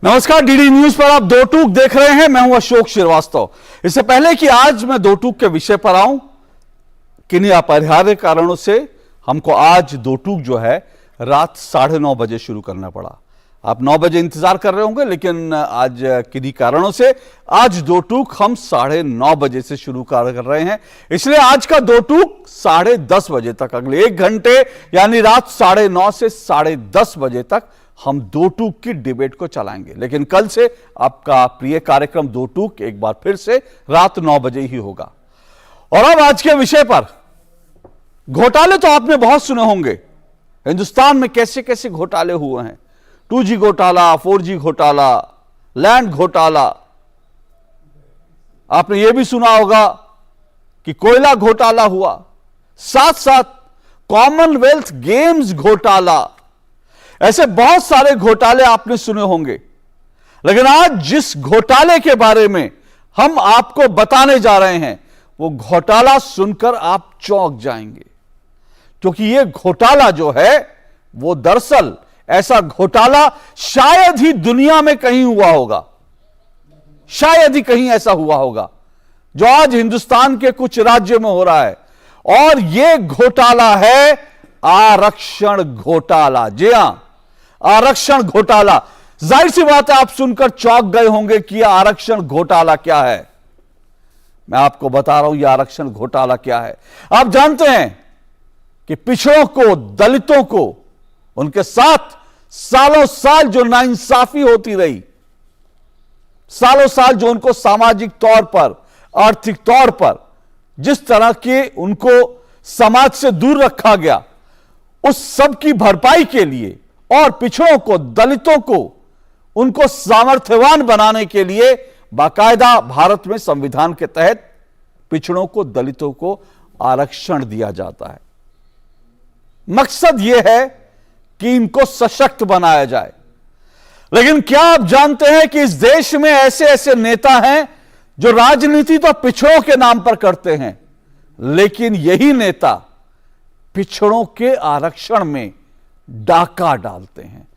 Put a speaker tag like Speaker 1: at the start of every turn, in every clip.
Speaker 1: नमस्कार, DD news पर आप दो टूक देख रहे हैं। मैं हूं अशोक श्रीवास्तव। इससे पहले कि आज मैं दो टूक के विषय पर आऊं, किन्हीं अपरिहार्य कारणों से हमको आज दो टूक जो है रात 9:30 बजे शुरू करना पड़ा। आप 9 बजे इंतजार कर रहे होंगे, लेकिन आज किन्हीं कारणों से आज दो टूक हम 9:30 बजे से शुरू कर रहे हैं। इसलिए आज का दो टूक 10:30 बजे तक, अगले 1 घंटे यानी रात 9:30 से 10:30 बजे तक हम दो टूक की डिबेट को चलाएंगे। लेकिन कल से आपका प्रिय कार्यक्रम दो टूक एक बार फिर से रात 9 बजे ही होगा। और अब आज के विषय पर, घोटाले तो आपने बहुत सुने होंगे। हिंदुस्तान में कैसे कैसे घोटाले हुए हैं। 2G घोटाला, 4G घोटाला, लैंड घोटाला। आपने यह भी सुना होगा कि कोयला घोटाला हुआ, साथ साथ कॉमनवेल्थ गेम्स घोटाला। ऐसे बहुत सारे घोटाले आपने सुने होंगे। लेकिन आज जिस घोटाले के बारे में हम आपको बताने जा रहे हैं, वो घोटाला सुनकर आप चौंक जाएंगे। क्योंकि यह घोटाला जो है वो दरअसल ऐसा घोटाला शायद ही दुनिया में कहीं हुआ होगा, शायद ही कहीं ऐसा हुआ होगा जो आज हिंदुस्तान के कुछ राज्यों में हो रहा है। और यह घोटाला है आरक्षण घोटाला। जी हां, आरक्षण घोटाला। जाहिर सी बात है, आप सुनकर चौंक गए होंगे कि यह आरक्षण घोटाला क्या है। मैं आपको बता रहा हूं यह आरक्षण घोटाला क्या है। आप जानते हैं कि पिछड़ों को, दलितों को, उनके साथ सालों साल जो नाइंसाफी होती रही, सालों साल जो उनको सामाजिक तौर पर, आर्थिक तौर पर जिस तरह के उनको समाज से दूर रखा गया, उस सब की भरपाई के लिए और पिछड़ों को, दलितों को, उनको सामर्थ्यवान बनाने के लिए बाकायदा भारत में संविधान के तहत पिछड़ों को, दलितों को आरक्षण दिया जाता है। मकसद यह है कि इनको सशक्त बनाया जाए। लेकिन क्या आप जानते हैं कि इस देश में ऐसे ऐसे नेता हैं जो राजनीति तो पिछड़ों के नाम पर करते हैं, लेकिन यही नेता पिछड़ों के आरक्षण में डाका डालते हैं,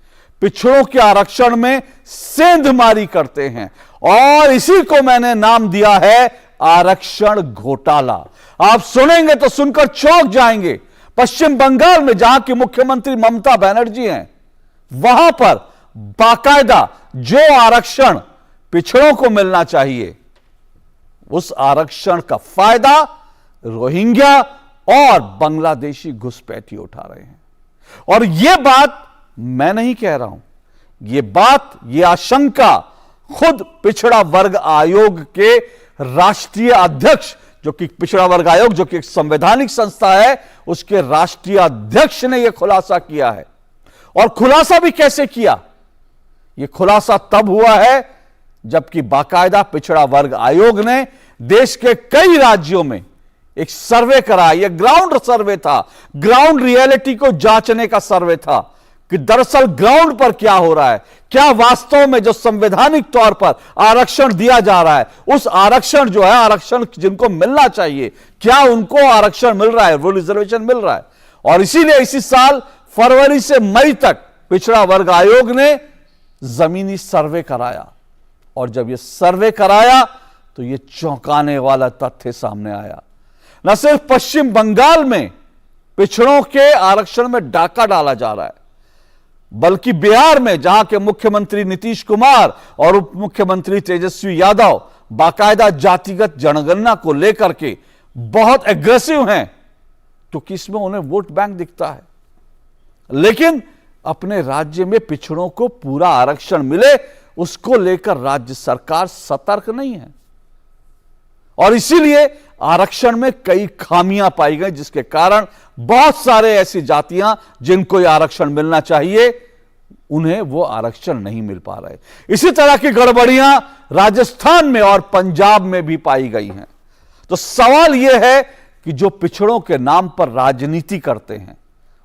Speaker 1: पिछड़ों के आरक्षण में सेंधमारी करते हैं। और इसी को मैंने नाम दिया है आरक्षण घोटाला। आप सुनेंगे तो सुनकर चौंक जाएंगे। पश्चिम बंगाल में जहां की मुख्यमंत्री ममता बनर्जी हैं, वहां पर बाकायदा जो आरक्षण पिछड़ों को मिलना चाहिए, उस आरक्षण का फायदा रोहिंग्या और बांग्लादेशी घुसपैठी उठा रहे हैं। और यह बात मैं नहीं कह रहा हूं, यह आशंका खुद पिछड़ा वर्ग आयोग के राष्ट्रीय अध्यक्ष, जो कि पिछड़ा वर्ग आयोग जो कि एक संवैधानिक संस्था है, उसके राष्ट्रीय अध्यक्ष ने यह खुलासा किया है। और खुलासा भी कैसे किया? यह खुलासा तब हुआ है जबकि बाकायदा पिछड़ा वर्ग आयोग ने देश के कई राज्यों में एक सर्वे करा। यह ग्राउंड सर्वे था, ग्राउंड रियलिटी को जांचने का सर्वे था कि दरअसल ग्राउंड पर क्या हो रहा है, क्या वास्तव में जो संवैधानिक तौर पर आरक्षण दिया जा रहा है, उस आरक्षण जो है, आरक्षण जिनको मिलना चाहिए, क्या उनको आरक्षण मिल रहा है, वो रिजर्वेशन मिल रहा है। और इसीलिए इसी साल फरवरी से मई तक पिछड़ा वर्ग आयोग ने जमीनी सर्वे कराया। और जब यह सर्वे कराया तो यह चौंकाने वाला तथ्य सामने आया। न सिर्फ पश्चिम बंगाल में पिछड़ों के आरक्षण में डाका डाला जा रहा है, बल्कि बिहार में, जहां के मुख्यमंत्री नीतीश कुमार और उप मुख्यमंत्री तेजस्वी यादव बाकायदा जातिगत जनगणना को लेकर के बहुत एग्रेसिव हैं, क्योंकि इसमें उन्हें वोट बैंक दिखता है। लेकिन अपने राज्य में पिछड़ों को पूरा आरक्षण मिले, उसको लेकर राज्य सरकार सतर्क नहीं है। और इसीलिए आरक्षण में कई खामियां पाई गई, जिसके कारण बहुत सारे ऐसी जातियां जिनको यह आरक्षण मिलना चाहिए, उन्हें वो आरक्षण नहीं मिल पा रहे। इसी तरह की गड़बड़ियां राजस्थान में और पंजाब में भी पाई गई हैं। तो सवाल यह है कि जो पिछड़ों के नाम पर राजनीति करते हैं,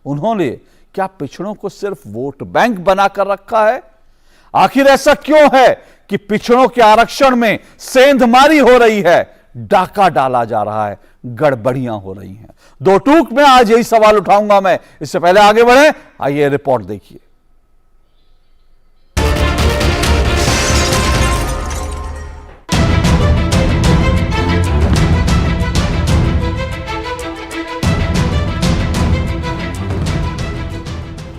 Speaker 1: उन्होंने क्या पिछड़ों को सिर्फ वोट बैंक बनाकर रखा है? आखिर ऐसा क्यों है कि पिछड़ों के आरक्षण में सेंधमारी हो रही है, डाका डाला जा रहा है, गड़बड़ियां हो रही हैं? दो टूक में आज यही सवाल उठाऊंगा मैं। इससे पहले आगे बढ़े, आइए रिपोर्ट देखिए।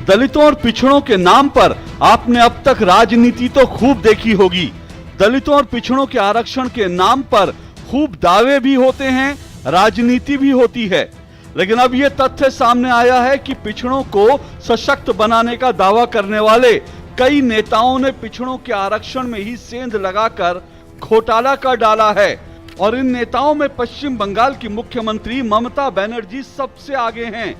Speaker 1: दलितों और पिछड़ों के नाम पर आपने अब तक राजनीति तो खूब देखी होगी। दलितों और पिछड़ों के आरक्षण के नाम पर खूब दावे भी होते हैं, राजनीति भी होती है। लेकिन अब यह तथ्य सामने आया है कि पिछड़ों को सशक्त बनाने का दावा करने वाले कई नेताओं ने पिछड़ों के आरक्षण में ही सेंध लगाकर घोटाला कर डाला है। और इन नेताओं में पश्चिम बंगाल की मुख्यमंत्री ममता बनर्जी सबसे आगे हैं।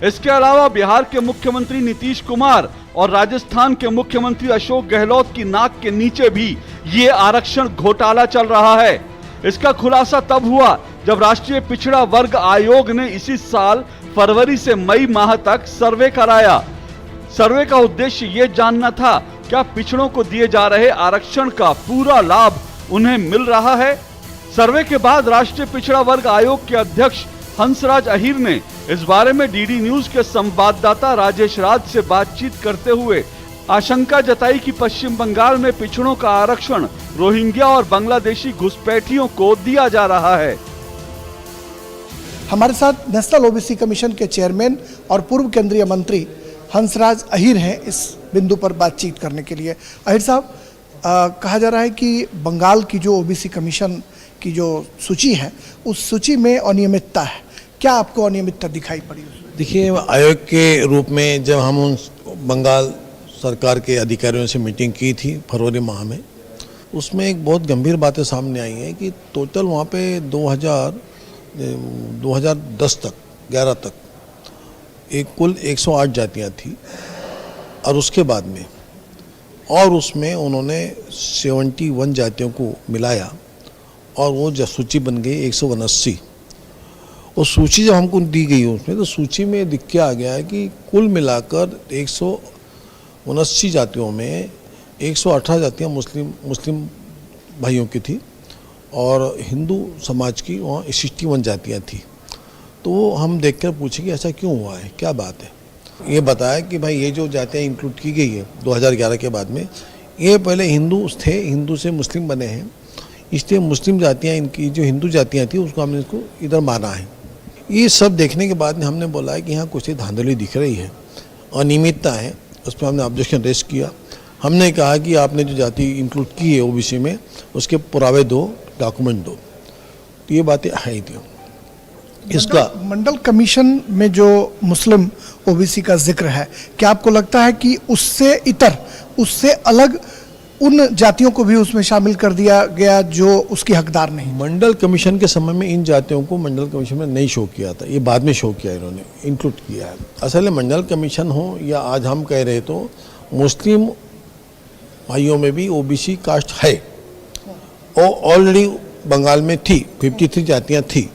Speaker 1: इसके अलावा बिहार के मुख्यमंत्री नीतीश कुमार और राजस्थान के मुख्यमंत्री अशोक गहलोत की नाक के नीचे भी ये आरक्षण घोटाला चल रहा है। इसका खुलासा तब हुआ जब राष्ट्रीय पिछड़ा वर्ग आयोग ने इसी साल फरवरी से मई माह तक सर्वे कराया। सर्वे का उद्देश्य ये जानना था क्या पिछड़ों को दिए जा रहे आरक्षण का पूरा लाभ उन्हें मिल रहा है। सर्वे के बाद राष्ट्रीय पिछड़ा वर्ग आयोग के अध्यक्ष हंसराज अहीर ने इस बारे में डीडी न्यूज के संवाददाता राजेश राज से बातचीत करते हुए आशंका जताई कि पश्चिम बंगाल में पिछड़ों का आरक्षण रोहिंग्या और बांग्लादेशी घुसपैठियों को दिया जा रहा है।
Speaker 2: हमारे साथ नेशनल ओबीसी कमीशन के चेयरमैन और पूर्व केंद्रीय मंत्री हंसराज अहीर हैं इस बिंदु पर बातचीत करने के लिए। अहीर साहब, कहा जा रहा है कि बंगाल की जो ओबीसी कमीशन की जो सूची है उस सूची में अनियमितता है। क्या आपको अनियमितता दिखाई पड़ी उसमें?
Speaker 3: देखिए, आयोग के रूप में जब हम उन बंगाल सरकार के अधिकारियों से मीटिंग की थी फरवरी माह में, उसमें एक बहुत गंभीर बातें सामने आई हैं कि टोटल वहाँ पे 2010 तक 11 तक एक कुल 108 जातियाँ थी और उसके बाद में और उसमें उन्होंने 71 जातियों को मिलाया और वो सूची बन गई 179। और सूची जब हमको दी गई उसमें तो सूची में दिख के आ गया है कि कुल मिलाकर 179 जातियों में 118 जातियाँ मुस्लिम भाइयों की थी और हिंदू समाज की वहाँ 61 जातियाँ थी। तो हम देखकर पूछे कि ऐसा क्यों हुआ है, क्या बात है। ये बताया कि भाई ये जो जातियाँ इंक्लूड की गई है 2011 के बाद में, ये पहले हिंदू थे, हिंदू से मुस्लिम बने हैं, इसलिए मुस्लिम जातियाँ इनकी जो हिंदू जातियाँ थी उसको हमने इसको इधर माना है। ये सब देखने के बाद में हमने बोला है कि यहाँ कुछ धांधली दिख रही है, अनियमितता है। उस पर हमने ऑब्जेक्शन रेज किया। हमने कहा कि आपने जो जाति इंक्लूड की है ओबीसी में उसके पुरावे दो, डॉक्यूमेंट दो। तो ये बातें आई थी। इसका
Speaker 2: मंडल कमीशन में जो मुस्लिम ओबीसी का जिक्र है, क्या आपको लगता है कि उससे अलग उन जातियों को भी उसमें शामिल कर दिया गया जो उसकी हकदार नहीं?
Speaker 3: मंडल कमीशन के समय में इन जातियों को मंडल कमीशन में नहीं शो किया था, ये बाद में शो किया, इन्होंने इंक्लूड किया है। असल में मंडल कमीशन हो या आज हम कह रहे तो मुस्लिम भाइयों में भी ओबीसी कास्ट है और ऑलरेडी बंगाल में थी, 53 जातियाँ थी।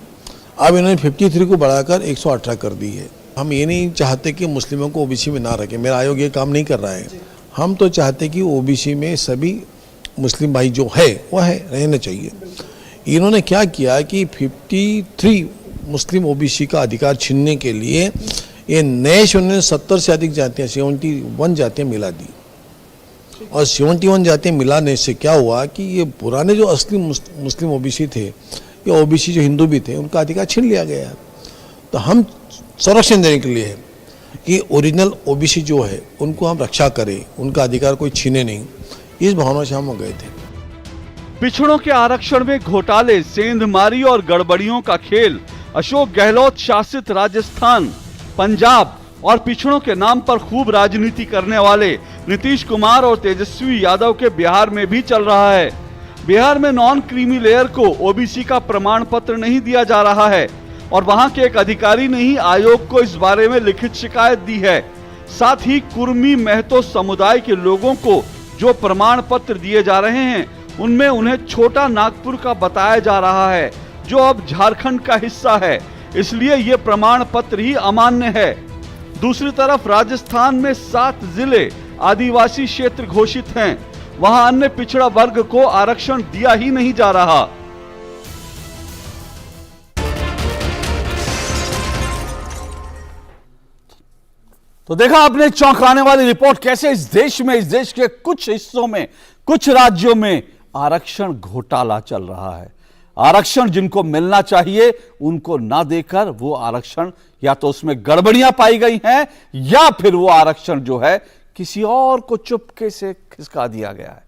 Speaker 3: अब इन्होंने 53 को बढ़ाकर 118 कर दी है। हम ये नहीं चाहते कि मुस्लिमों को ओबीसी में ना रखें, मेरा आयोग ये काम नहीं कर रहा है। हम तो चाहते कि ओबीसी में सभी मुस्लिम भाई जो है वो है, रहना चाहिए। इन्होंने क्या किया कि 53 मुस्लिम ओबीसी का अधिकार छीनने के लिए ये नए 70 से अधिक जातियाँ 71 जातियाँ मिला दी। और 71 जातियाँ मिलाने से क्या हुआ कि ये पुराने जो असली मुस्लिम ओबीसी थे या ओबीसी जो हिंदू भी थे उनका अधिकार छीन लिया गया। तो हम संरक्षण देने के लिए है कि ओरिजिनल ओबीसी जो है उनको हम रक्षा करें, उनका अधिकार कोई छीने नहीं, इस भावना से हम गए थे।
Speaker 1: पिछड़ों के आरक्षण में घोटाले, सेंधमारी और गड़बड़ियों का खेल अशोक गहलोत शासित राजस्थान, पंजाब और पिछड़ों के नाम पर खूब राजनीति करने वाले नीतीश कुमार और तेजस्वी यादव के बिहार में भी चल रहा है। बिहार में नॉन क्रीमी लेयर को ओबीसी का प्रमाण पत्र नहीं दिया जा रहा है और वहां के एक अधिकारी ने ही आयोग को इस बारे में लिखित शिकायत दी है। साथ ही कुर्मी महतो समुदाय के लोगों को जो प्रमाण पत्र दिए जा रहे हैं उनमें उन्हें छोटा नागपुर का बताया जा रहा है जो अब झारखंड का हिस्सा है, इसलिए ये प्रमाण पत्र ही अमान्य है। दूसरी तरफ राजस्थान में 7 जिले आदिवासी क्षेत्र घोषित हैं, वहां अन्य पिछड़ा वर्ग को आरक्षण दिया ही नहीं जा रहा। तो देखा आपने चौंकाने वाली रिपोर्ट कैसे इस देश के कुछ हिस्सों में, कुछ राज्यों में आरक्षण घोटाला चल रहा है। आरक्षण जिनको मिलना चाहिए उनको ना देकर वो आरक्षण या तो उसमें गड़बड़ियां पाई गई हैं या फिर वो आरक्षण जो है किसी और को चुपके से खिसका दिया गया है।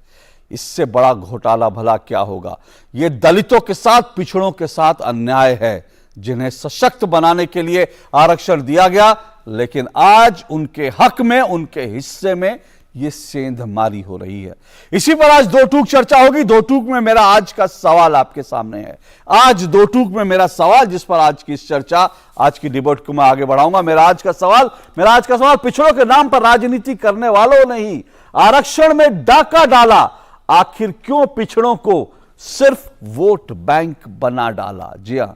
Speaker 1: इससे बड़ा घोटाला भला क्या होगा। ये दलितों के साथ, पिछड़ों के साथ अन्याय है, जिन्हें सशक्त बनाने के लिए आरक्षण दिया गया, लेकिन आज उनके हक में, उनके हिस्से में ये सेंधमारी हो रही है। इसी पर आज दो टूक चर्चा होगी। दो टूक में मेरा आज का सवाल आपके सामने है। आज दो टूक में मेरा सवाल, जिस पर आज की इस चर्चा, आज की डिबेट को मैं आगे बढ़ाऊंगा। मेरा आज का सवाल पिछड़ों के नाम पर राजनीति करने वालों ने ही आरक्षण में डाका डाला। आखिर क्यों पिछड़ों को सिर्फ वोट बैंक बना डाला? जी हां,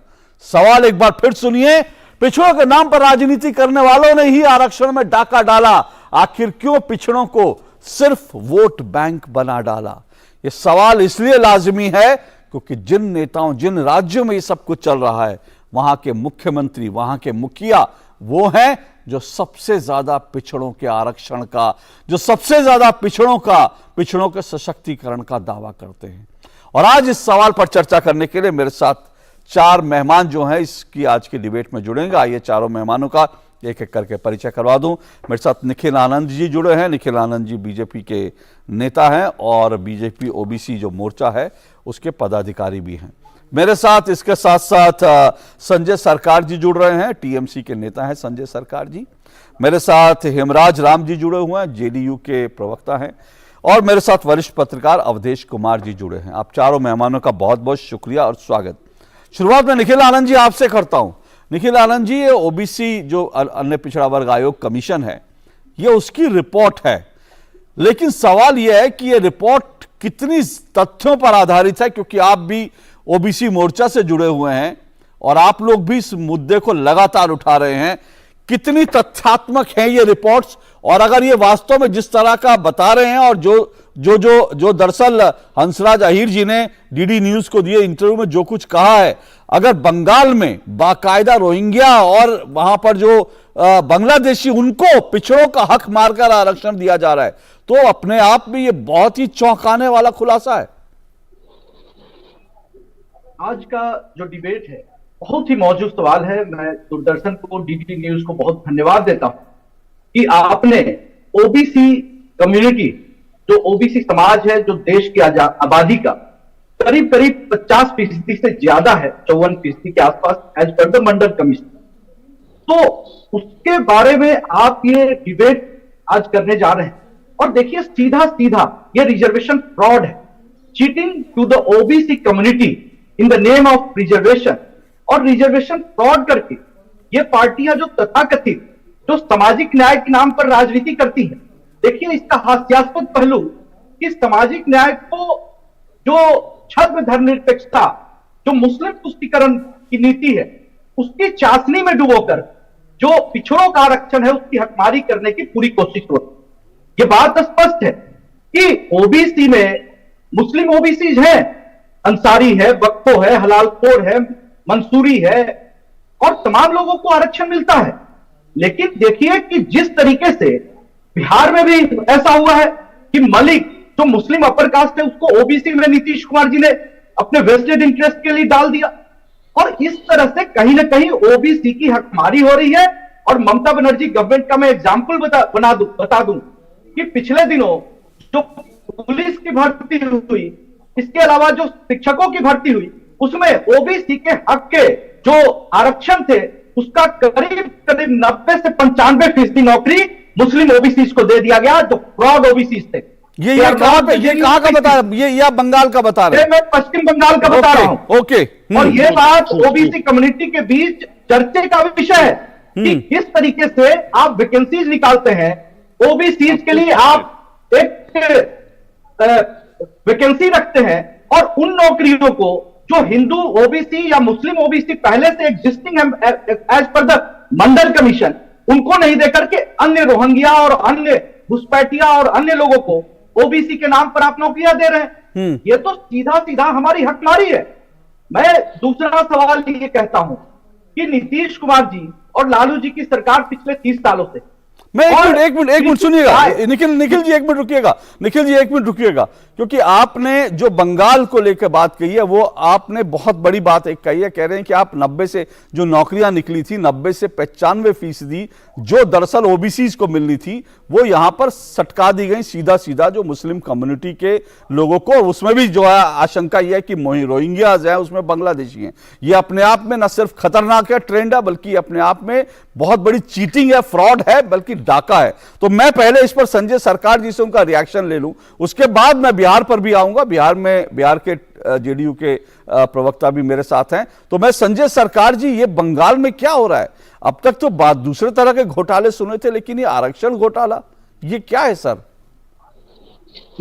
Speaker 1: सवाल एक बार फिर सुनिए। पिछड़ों के नाम पर राजनीति करने वालों ने ही आरक्षण में डाका डाला। आखिर क्यों पिछड़ों को सिर्फ वोट बैंक बना डाला? यह सवाल इसलिए लाजमी है क्योंकि जिन नेताओं, जिन राज्यों में ये सब कुछ चल रहा है, वहां के मुख्यमंत्री, वहां के मुखिया वो हैं जो सबसे ज्यादा पिछड़ों के आरक्षण का, जो सबसे ज्यादा पिछड़ों के सशक्तिकरण का दावा करते हैं। और आज इस सवाल पर चर्चा करने के लिए मेरे साथ चार मेहमान जो हैं इसकी आज की डिबेट में जुड़ेंगे। आइए चारों मेहमानों का एक एक करके परिचय करवा दूं। मेरे साथ निखिल आनंद जी जुड़े हैं। निखिल आनंद जी बीजेपी के नेता हैं और बीजेपी ओबीसी जो मोर्चा है उसके पदाधिकारी भी हैं। मेरे साथ इसके साथ साथ संजय सरकार जी जुड़ रहे हैं, टीएमसी के नेता हैं संजय सरकार जी। मेरे साथ हेमराज राम जी जुड़े हुए हैं, जेडीयू के प्रवक्ता हैं। और मेरे साथ वरिष्ठ पत्रकार अवधेश कुमार जी जुड़े हैं। आप चारों मेहमानों का बहुत बहुत शुक्रिया और स्वागत। शुरुआत में निखिल आनंद जी आपसे करता हूं। निखिल आनंद जी, ये ओबीसी जो अन्य पिछड़ा वर्ग आयोग कमीशन है, ये उसकी रिपोर्ट है, लेकिन सवाल यह है कि ये रिपोर्ट कितनी तथ्यों पर आधारित है, क्योंकि आप भी ओबीसी मोर्चा से जुड़े हुए हैं और आप लोग भी इस मुद्दे को लगातार उठा रहे हैं। कितनी तथ्यात्मक है ये रिपोर्ट्स, और अगर ये वास्तव में जिस तरह का बता रहे हैं और जो दरअसल हंसराज अहीर जी ने डीडी न्यूज को दिए इंटरव्यू में जो कुछ कहा है, अगर बंगाल में बाकायदा रोहिंग्या और वहां पर जो बांग्लादेशी, उनको पिछड़ों का हक मारकर आरक्षण दिया जा रहा है, तो अपने आप में ये बहुत ही चौंकाने वाला खुलासा है।
Speaker 4: आज का जो डिबेट है बहुत ही मौजूद सवाल है। मैं दूरदर्शन को, डीडी न्यूज को बहुत धन्यवाद देता हूं कि आपने ओबीसी कम्युनिटी, जो ओबीसी समाज है, जो देश की आबादी का करीब करीब 50% से ज्यादा है, 54% के आसपास as per the Mandal commission, तो उसके बारे में आप ये डिबेट आज करने जा रहे हैं। और देखिए, सीधा सीधा ये रिजर्वेशन फ्रॉड है, cheating to the OBC community in the name of reservation. और रिजर्वेशन फ्रॉड करके ये पार्टियां जो तथाकथित, जो सामाजिक न्याय के नाम पर राजनीति करती हैं, देखिए इसका हास्यास्पद पहलू कि सामाजिक न्याय को, जो छद्म धर्मनिरपेक्षता, जो मुस्लिम तुष्टीकरण की नीति है, उसकी चाशनी में डुबोकर जो पिछड़ों का आरक्षण है उसकी हकमारी करने की पूरी कोशिश होती। ये बात स्पष्ट है कि ओबीसी में मुस्लिम ओबीसी हैं, अंसारी है, वक्फो है, हलालखोर है, मंसूरी है, और तमाम लोगों को आरक्षण मिलता है। लेकिन देखिए कि जिस तरीके से बिहार में भी ऐसा हुआ है कि मलिक, जो मुस्लिम अपर कास्ट है, उसको ओबीसी में नीतीश कुमार जी ने अपने वेस्टेड इंटरेस्ट के लिए डाल दिया। और इस तरह से कहीं ना कहीं ओबीसी की हकमारी हो रही है। और ममता बनर्जी गवर्नमेंट का मैं एग्जाम्पल बता दूं कि पिछले दिनों जो पुलिस की भर्ती हुई, इसके अलावा जो शिक्षकों की भर्ती हुई, उसमें ओबीसी के हक के जो आरक्षण थे उसका करीब 90 से 95% नौकरी मुस्लिम ओबीसी को दे दिया गया, जो फ्रॉड ओबीसी थे।
Speaker 1: ये कहां का बता रहे? ये या बंगाल का बता रहे हैं?
Speaker 4: मैं पश्चिम बंगाल का बता रहा हूं।
Speaker 1: ओके।
Speaker 4: और ये बात ओबीसी कम्युनिटी के बीच चर्चे का विषय है कि किस तरीके से आप वैकेंसीज निकालते हैं। ओबीसी के लिए आप एक वैकेंसी रखते हैं और उन नौकरियों को जो हिंदू ओबीसी या मुस्लिम ओबीसी पहले से existing as per the Mandal Commission, उनको नहीं देकर के अन्य रोहिंग्या और अन्य घुसपैठिया और अन्य लोगों को ओबीसी के नाम पर आप नौकरियां दे रहे हैं। ये तो सीधा सीधा हमारी हकमारी है। मैं दूसरा सवाल ये कहता हूं कि नीतीश कुमार जी और लालू जी की सरकार पिछले 30 सालों से
Speaker 1: मैं
Speaker 4: और
Speaker 1: एक मिनट सुनिएगा निखिल जी, एक मिनट रुकिएगा निखिल जी, एक मिनट रुकिएगा, क्योंकि आपने जो बंगाल को लेकर बात कही है वो आपने बहुत बड़ी बात एक कही है। कह रहे हैं कि आप 90 से जो नौकरियां निकली थी 90 से 95% जो दरअसल ओबीसी को मिलनी थी वो यहां पर सटका दी गई सीधा सीधा जो मुस्लिम कम्युनिटी के लोगों को। उसमें भी जो है आशंका यह है कि रोहिंग्याज है उसमें बांग्लादेशी हैं। ये अपने आप में न सिर्फ खतरनाक है, ट्रेंड है, बल्कि अपने आप में बहुत बड़ी चीटिंग है, फ्रॉड है, बल्कि डाका है। तो मैं पहले इस पर संजय सरकार जी से उनका रिएक्शन ले लूं, उसके बाद मैं बिहार पर भी आऊंगा। बिहार के जेडीयू के प्रवक्ता भी मेरे साथ हैं। तो मैं संजय सरकार जी, ये बंगाल में क्या हो रहा है? अब तक तो बात दूसरे तरह के घोटाले सुने थे, लेकिन ये आरक्षण घोटाला, ये क्या है सर?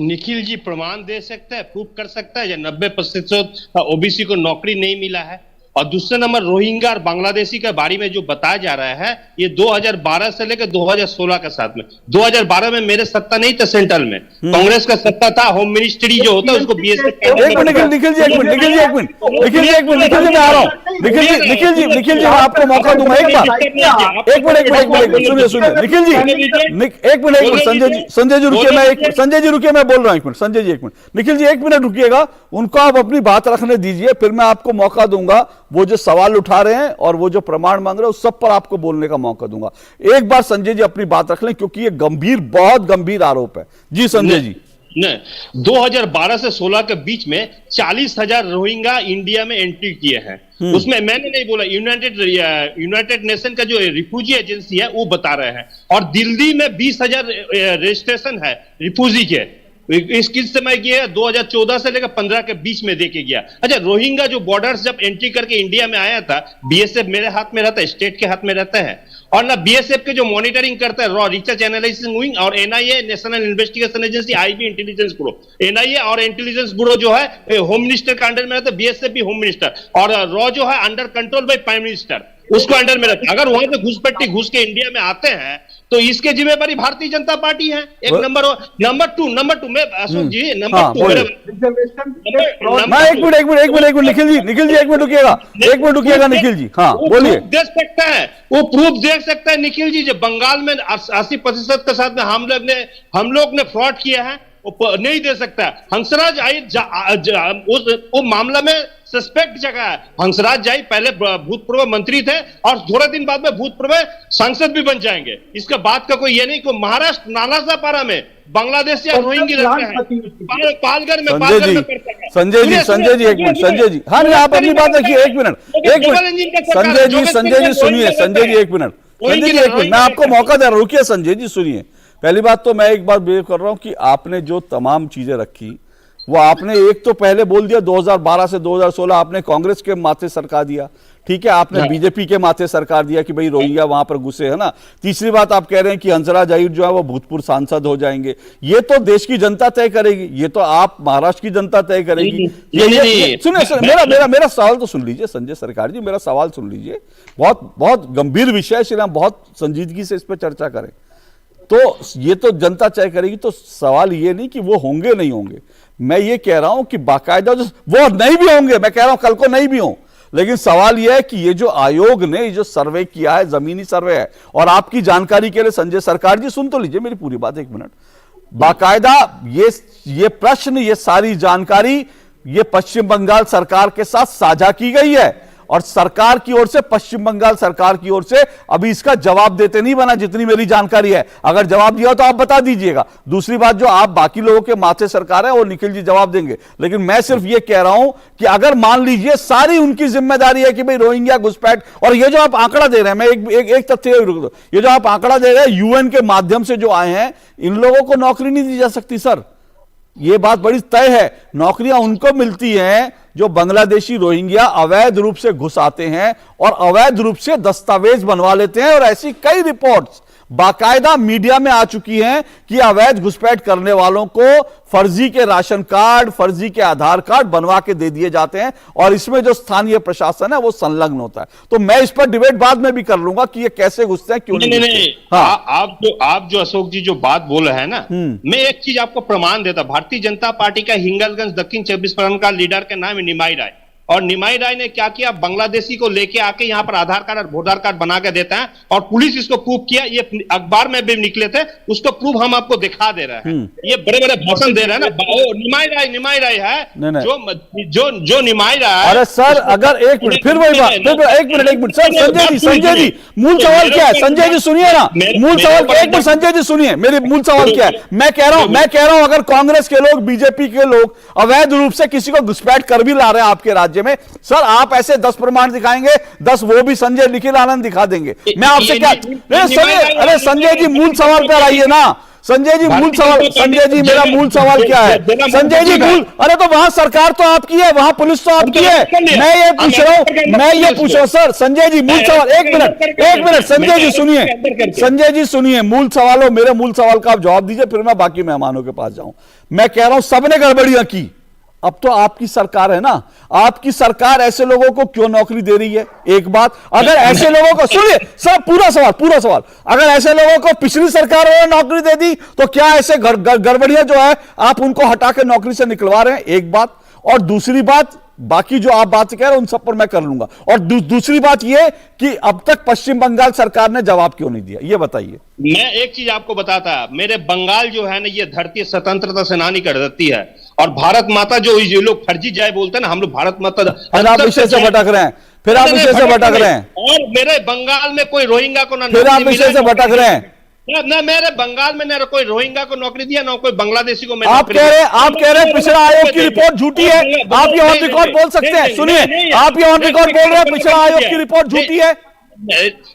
Speaker 5: निखिल जी प्रमाण दे सकता है, प्रूफ कर सकता है, 90% ओबीसी को नौकरी नहीं मिला है। और दूसरे नंबर रोहिंग्या और बांग्लादेशी के बारे में जो बताया जा रहा है, ये 2012 से लेकर 2016 के साथ में, 2012 में मेरे सत्ता नहीं था सेंट्रल में, कांग्रेस का सत्ता था, होम मिनिस्ट्री जो होता है उसको बीएसएफ।
Speaker 1: निखिल जी मैं आ रहा हूं। निखिल जी मैं आपको मौका दूंगा एक बार। एक मिनट सुनिए निखिल जी, एक मिनट संजय जी रुकिए, मैं बोल रहा हूं एक मिनट। संजय जी एक मिनट, निखिल जी एक मिनट रुकिएगा, उनको आप अपनी बात रखने दीजिए, फिर मैं आपको मौका दूंगा। वो जो सवाल उठा रहे हैं और वो जो प्रमाण मांग रहे हैं उस सब पर आपको बोलने का मौका दूंगा। एक बार संजय जी अपनी बात रख लें, क्योंकि ये बहुत गंभीर आरोप है। जी संजय जी।
Speaker 5: 2012 से 16 के बीच में 40,000 रोहिंग्या इंडिया में एंट्री किए हैं। उसमें मैंने नहीं बोला, यूनाइटेड नेशन का जो रिफ्यूजी एजेंसी है वो बता रहे हैं। और दिल्ली में 20,000 रजिस्ट्रेशन है रिफ्यूजी के। इस किस समय की है? 2014 से लेकर 15 के बीच में देके गया। अच्छा, रोहिंग्या जो बॉर्डर्स जब एंट्री करके इंडिया में आया था, बीएसएफ मेरे हाथ में रहता है, स्टेट के हाथ में रहता है, और ना बीएसएफ के जो मॉनिटरिंग करता है, रॉ रिसर्च एनालिसिस विंग, और NIA national investigation agency, IB intelligence bureau, NIA और इंटेलिजेंस ब्यूरो जो है होम मिनिस्टर के अंडर में रहता है, बीएसएफ भी होम मिनिस्टर, और रॉ जो है under control by prime minister, उसको अंडर में रहता है। अगर वहां से घुसपट्टी घुस के इंडिया में आते हैं तो इसके जिम्मेदारी भारतीय जनता पार्टी है। एक नंबर टू में अशोक जी, नंबर टू
Speaker 1: मैं एक मिनट निखिल जी एक मिनट रुकिएगा निखिल जी, हाँ बोलिए।
Speaker 5: देख सकता है, वो प्रूफ देख सकता है निखिल जी, जो बंगाल में 80% के साथ में हम लोग ने फ्रॉड किया है, वो नहीं दे सकता। हंसराज आहिर वो मामला में सस्पेक्ट जगह है। हंसराज जाई पहले भूतपूर्व मंत्री थे और थोड़े दिन बाद में भूतपूर्व सांसद भी बन जाएंगे। इसका बात का कोई ये नहीं कि महाराष्ट्र नालासोपारा में बांग्लादेश या रोहिंग्या रहते हैं, पालघर में
Speaker 1: संजय जी एक मिनट, संजय जी, हाँ आप अपनी बात रखिए। एक मिनट संजय जी सुनिए, संजय जी एक मिनट, मैं आपको मौका दे रहा हूं, रुकिए संजय जी सुनिए। पहली बात तो मैं एक बात बिलीव कर रहा हूं कि आपने जो तमाम चीजें रखी वो आपने एक तो पहले बोल दिया 2012 से 2016 आपने कांग्रेस के माथे सरकार दिया, ठीक है, आपने बीजेपी के माथे सरकार दिया कि भाई रोहिंग्या वहां पर घुसे, है ना। तीसरी बात आप कह रहे हैं कि हंसराज आहिर जो है वो भूतपूर्व सांसद हो जाएंगे। ये तो देश की जनता तय करेगी, ये तो आप महाराष्ट्र की जनता तय करेगी। सुनिए मेरा सवाल तो सुन लीजिए संजय सरकार जी, मेरा सवाल सुन लीजिए। बहुत गंभीर विषय श्री राम, बहुत संजीदगी से इस पर चर्चा करें। तो ये तो जनता तय करेगी, तो सवाल ये नहीं कि वो होंगे नहीं होंगे, मैं ये कह रहा हूं कि बाकायदा वो नहीं भी होंगे, मैं कह रहा हूं कल को नहीं भी हो, लेकिन सवाल यह है कि ये जो आयोग ने ये जो सर्वे किया है, जमीनी सर्वे है, और आपकी जानकारी के लिए संजय सरकार जी सुन तो लीजिए मेरी पूरी बात एक मिनट। बाकायदा ये प्रश्न, ये सारी जानकारी ये पश्चिम बंगाल सरकार के साथ साझा की गई है, और सरकार की ओर से, पश्चिम बंगाल सरकार की ओर से अभी इसका जवाब देते नहीं बना, जितनी मेरी जानकारी है। अगर जवाब दिया तो आप बता दीजिएगा। दूसरी बात, जो आप बाकी लोगों के माथे सरकार है वो निखिल जी जवाब देंगे, लेकिन मैं सिर्फ ये कह रहा हूं कि अगर मान लीजिए सारी उनकी जिम्मेदारी है कि भाई रोहिंग्या घुसपैठ, और ये जो आप आंकड़ा दे रहे हैं, मैं एक तथ्य, ये जो आप आंकड़ा दे रहे हैं यूएन के माध्यम से जो आए हैं, इन लोगों को नौकरी नहीं दी जा सकती सर, ये बात बड़ी तय है। नौकरियां उनको मिलती हैं जो बांग्लादेशी रोहिंग्या अवैध रूप से घुस आते हैं और अवैध रूप से दस्तावेज बनवा लेते हैं, और ऐसी कई रिपोर्ट्स बाकायदा मीडिया में आ चुकी हैं कि अवैध घुसपैठ करने वालों को फर्जी के राशन कार्ड, फर्जी के आधार कार्ड बनवा के दे दिए जाते हैं, और इसमें जो स्थानीय प्रशासन है वो संलग्न होता है। तो मैं इस पर डिबेट बाद में भी कर लूंगा कि ये कैसे घुसते हैं, क्यों नहीं।
Speaker 5: हाँ। आप जो अशोक जी जो बात बोल रहे हैं ना, मैं एक चीज आपको प्रमाण देता। भारतीय जनता पार्टी का हिंगलगंज दक्षिण 24 परगना का लीडर का नाम है निमाई राय, और निमाई राय ने क्या किया, बांग्लादेशी को लेके आके यहाँ पर आधार कार्ड और वोटर कार्ड बना के देता है और पुलिस इसको प्रूव किया, ये अखबार में भी निकले थे, उसको प्रूव हम आपको दिखा दे रहे हैं। ये बड़े बड़े भाषण दे रहे हैं ना, निमाई राय है जो निमाई राय।
Speaker 1: अरे सर अगर एक मिनट फिर वही बात, एक मिनट सर, संजय जी मूल सवाल क्या है? संजय जी सुनिए ना, मूल सवाल क्या? एक मिनट संजय जी सुनिए, मेरी मूल सवाल क्या है? मैं कह रहा हूं अगर कांग्रेस के लोग, बीजेपी के लोग अवैध रूप से किसी को घुसपैठ कर भी ला रहे हैं आपके राज्य में, सर आप ऐसे 10 प्रमाण दिखाएंगे, 10 वो भी संजय निखिल आनंद दिखा देंगे, मैं आपसे क्या? अरे संजय जी मूल सवाल पर आइए ना, संजय जी मूल सवाल, संजय जी मेरा मूल सवाल क्या है? संजय जी मूल, अरे तो वहां सरकार तो आपकी है, वहां पुलिस तो आपकी है, मैं ये पूछ रहा हूं सर। संजय जी मूल सवाल, एक मिनट संजय जी सुनिए, संजय जी सुनिए, मूल सवाल हो, मेरे मूल सवाल का आप जवाब दीजिए, फिर मैं बाकी मेहमानों के पास जाऊं। मैं कह रहा हूं सबने गड़बड़ियां की, अब तो आपकी सरकार है ना, आपकी सरकार ऐसे लोगों को क्यों नौकरी दे रही है? एक बात, अगर ऐसे लोगों को, सुनिए सर पूरा सवाल, अगर ऐसे लोगों को पिछली सरकार ने नौकरी दे दी तो क्या ऐसे गड़बड़ियां जो है आप उनको हटा के नौकरी से निकलवा रहे हैं? एक बात। और दूसरी बात, बाकी जो आप बात कह रहे हैं उन सब पर मैं कर लूंगा। और दूसरी बात यह कि अब तक पश्चिम बंगाल सरकार ने जवाब क्यों नहीं दिया, यह बताइए।
Speaker 5: मैं एक चीज आपको बताता, मेरे बंगाल जो है ना, ये धरती स्वतंत्रता सेनानी कर देती है, और भारत माता जो ये लोग फर्जी जय बोलते हैं ना, हम लोग भारत माता,
Speaker 1: आप विषय से भटक रहे हैं, फिर आप विषय से भटक रहे हैं,
Speaker 5: और मेरे बंगाल में कोई रोहिंग्या को ना,
Speaker 1: फिर आप विषय से भटक रहे हैं।
Speaker 5: ना मेरे बंगाल में ना कोई रोहिंग्या को नौकरी दिया, ना कोई बांग्लादेशी को।
Speaker 1: आप कह रहे हैं पिछड़ा आयोग की रिपोर्ट झूठी है, आप ये ऑन रिकॉर्ड बोल सकते हैं? सुनिए, आप ये ऑन रिकॉर्ड बोल रहे हैं पिछड़ा आयोग की रिपोर्ट झूठी है?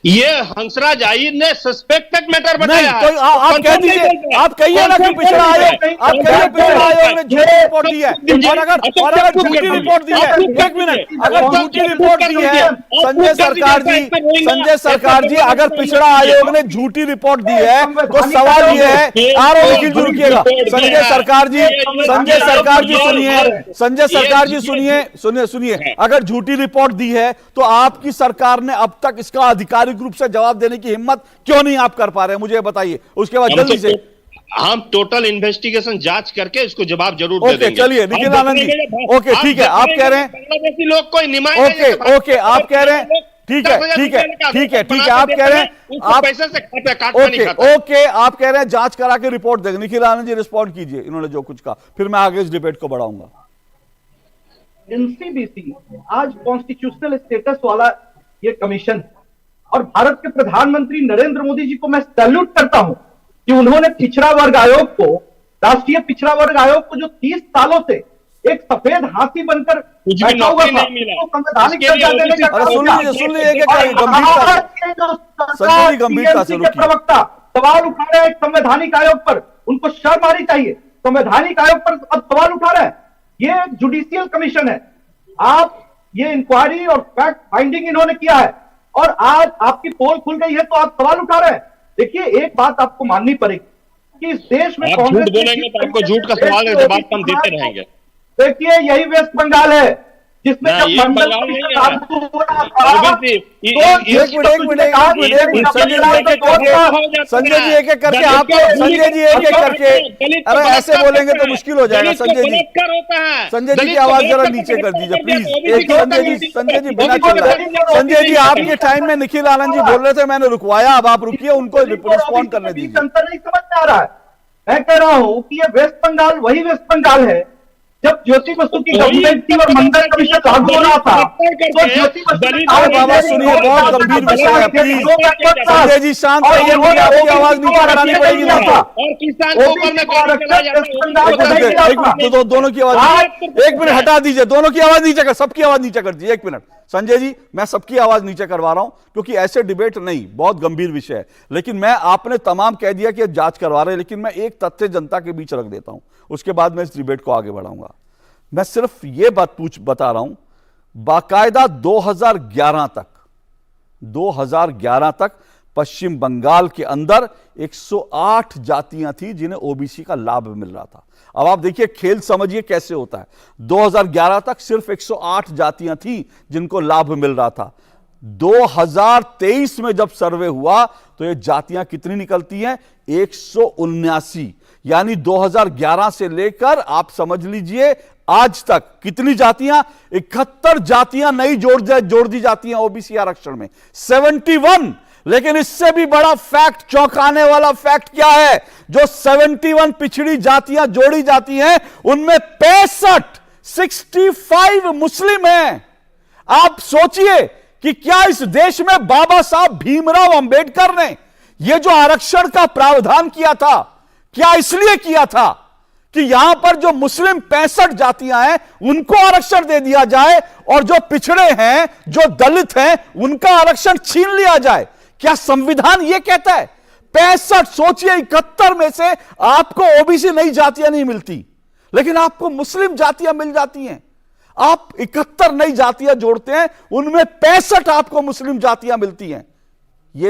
Speaker 5: ये हंसराज अहीर ने सस्पेक्टेड मैटर बताया है।
Speaker 1: तो आप कह दीजिए, आप कहिए ना कि पिछड़ा आयोग, आप कहिए पिछड़ा आयोग ने झूठी रिपोर्ट दी है, और अगर झूठी रिपोर्ट दी है, एक मिनट, अगर झूठी रिपोर्ट दी है संजय सरकार जी, अगर पिछड़ा आयोग ने झूठी रिपोर्ट दी है तो सवाल ये है, आरो लिखित जरूर रखिएगा संजय सरकार जी सुनिए, अगर झूठी रिपोर्ट दी है तो आपकी सरकार ने अब तक इसका आधिकारिक रूप से जवाब देने की हिम्मत क्यों नहीं आप कर पा रहे हैं? मुझे बताइए, उसके बाद जल्दी से
Speaker 5: हम टोटल इन्वेस्टिगेशन जांच करके इसको जवाब जरूर दे देंगे।
Speaker 1: चलिए निखिल आनंद जी, ओके ठीक है, आप कह रहे हैं
Speaker 5: बांग्लादेशी लोग कोई निमाई,
Speaker 1: ओके आप कह रहे हैं ठीक है, आप कह रहे हैं आप
Speaker 5: पैसे से काटना नहीं खाता।
Speaker 1: ओके आप कह रहे हैं जांच करा के रिपोर्ट देंगे। निखिल आनंद जी रिस्पॉन्ड कीजिए, इन्होंने जो कुछ कहा, फिर मैं आगे इस डिबेट को बढ़ाऊंगा।
Speaker 4: एनसीबीसी आज कॉन्स्टिट्यूशनल स्टेटस वाला ये कमीशन है, और भारत के प्रधानमंत्री नरेंद्र मोदी जी को मैं सैल्यूट करता हूं कि उन्होंने पिछड़ा वर्ग आयोग को, राष्ट्रीय पिछड़ा वर्ग आयोग को, जो 30 सालों से एक सफेद हाथी बनकर बैठा हुआ था, संवैधानिक दर्जा देने का
Speaker 1: गंभीरता से
Speaker 4: प्रवक्ता सवाल उठा रहे हैं संवैधानिक आयोग पर, उनको शर्म आनी चाहिए। संवैधानिक आयोग पर अब सवाल उठा रहे हैं, ये जुडिशियल कमीशन है, आप ये इंक्वायरी और फैक्ट फाइंडिंग इन्होंने किया है, और आज आपकी पोल खुल गई है तो आप सवाल उठा रहे हैं। देखिए एक बात आपको माननी पड़ेगी कि इस देश में
Speaker 5: आप झूठ बोलेंगे तो आपको झूठ का सवाल है, जवाब हम देते रहेंगे।
Speaker 4: देखिए यही वेस्ट बंगाल है जिसमें जब मंडल
Speaker 1: संजय जी एक एक करके आपको, संजय जी एक एक करके, अरे ऐसे बोलेंगे तो मुश्किल हो जाएगा। संजय जी की आवाज जरा नीचे कर दीजिए प्लीज। संजय जी बिना संजय जी आपके टाइम में निखिल आनंद जी बोल रहे थे, मैंने रुकवाया, अब आप रुकिए, उनको रिस्पॉन्ड करने दीजिए।
Speaker 4: अंतर नहीं समझ में आ रहा है। मैं कह रहा हूं कि ये वेस्ट बंगाल वही वेस्ट बंगाल है जब ज्योति बसु की गवर्नमेंट थी और मंडल कमीशन लागू हो रहा था, तो ज्योति बसु
Speaker 1: बाबा सुनिए, बहुत गंभीर विषय है, प्लीज संजय जी शांत रहिए, मुझे आपकी आवाज नीचे करानी पड़ेगी ना। तो दोनों की आवाज, एक मिनट हटा दीजिए, दोनों की आवाज नीचे कर, सबकी आवाज नीचे कर दीजिए। एक मिनट संजय जी, मैं सबकी आवाज नीचे करवा रहा हूं क्योंकि ऐसे डिबेट नहीं, बहुत गंभीर विषय है। लेकिन मैं, आपने तमाम कह दिया कि जांच करवा रहे हैं, लेकिन मैं एक तथ्य जनता के बीच रख देता हूं, उसके बाद मैं इस डिबेट को आगे बढ़ाऊंगा। मैं सिर्फ यह बात बता रहा हूं, बाकायदा 2011 तक पश्चिम बंगाल के अंदर 108 जातियां थी जिन्हें ओबीसी का लाभ मिल रहा था। अब आप देखिए खेल समझिए कैसे होता है। 2011 तक सिर्फ 108 जातियां थी जिनको लाभ मिल रहा था। 2023 में जब सर्वे हुआ तो ये जातियां कितनी निकलती हैं? 179। यानी 2011 से लेकर आप समझ लीजिए आज तक कितनी जातियां, 71 जातियां नई जोड़ दी जाती हैं ओबीसी आरक्षण में, 71। लेकिन इससे भी बड़ा फैक्ट, चौंकाने वाला फैक्ट क्या है? जो 71 पिछड़ी जातियां जोड़ी जाती हैं उनमें 65 मुस्लिम हैं। आप सोचिए कि क्या इस देश में बाबा साहब भीमराव अंबेडकर ने यह जो आरक्षण का प्रावधान किया था, क्या इसलिए किया था कि यहां पर जो मुस्लिम 65 जातियां हैं उनको आरक्षण दे दिया जाए और जो पिछड़े हैं, जो दलित हैं, उनका आरक्षण छीन लिया जाए? क्या संविधान यह कहता है? 65, सोचिए 71 में से आपको ओबीसी नई जातियां नहीं मिलती, लेकिन आपको मुस्लिम जातियां मिल जाती हैं। आप 71 नई जातियां जोड़ते हैं, उनमें 65 आपको मुस्लिम जातियां मिलती हैं। यह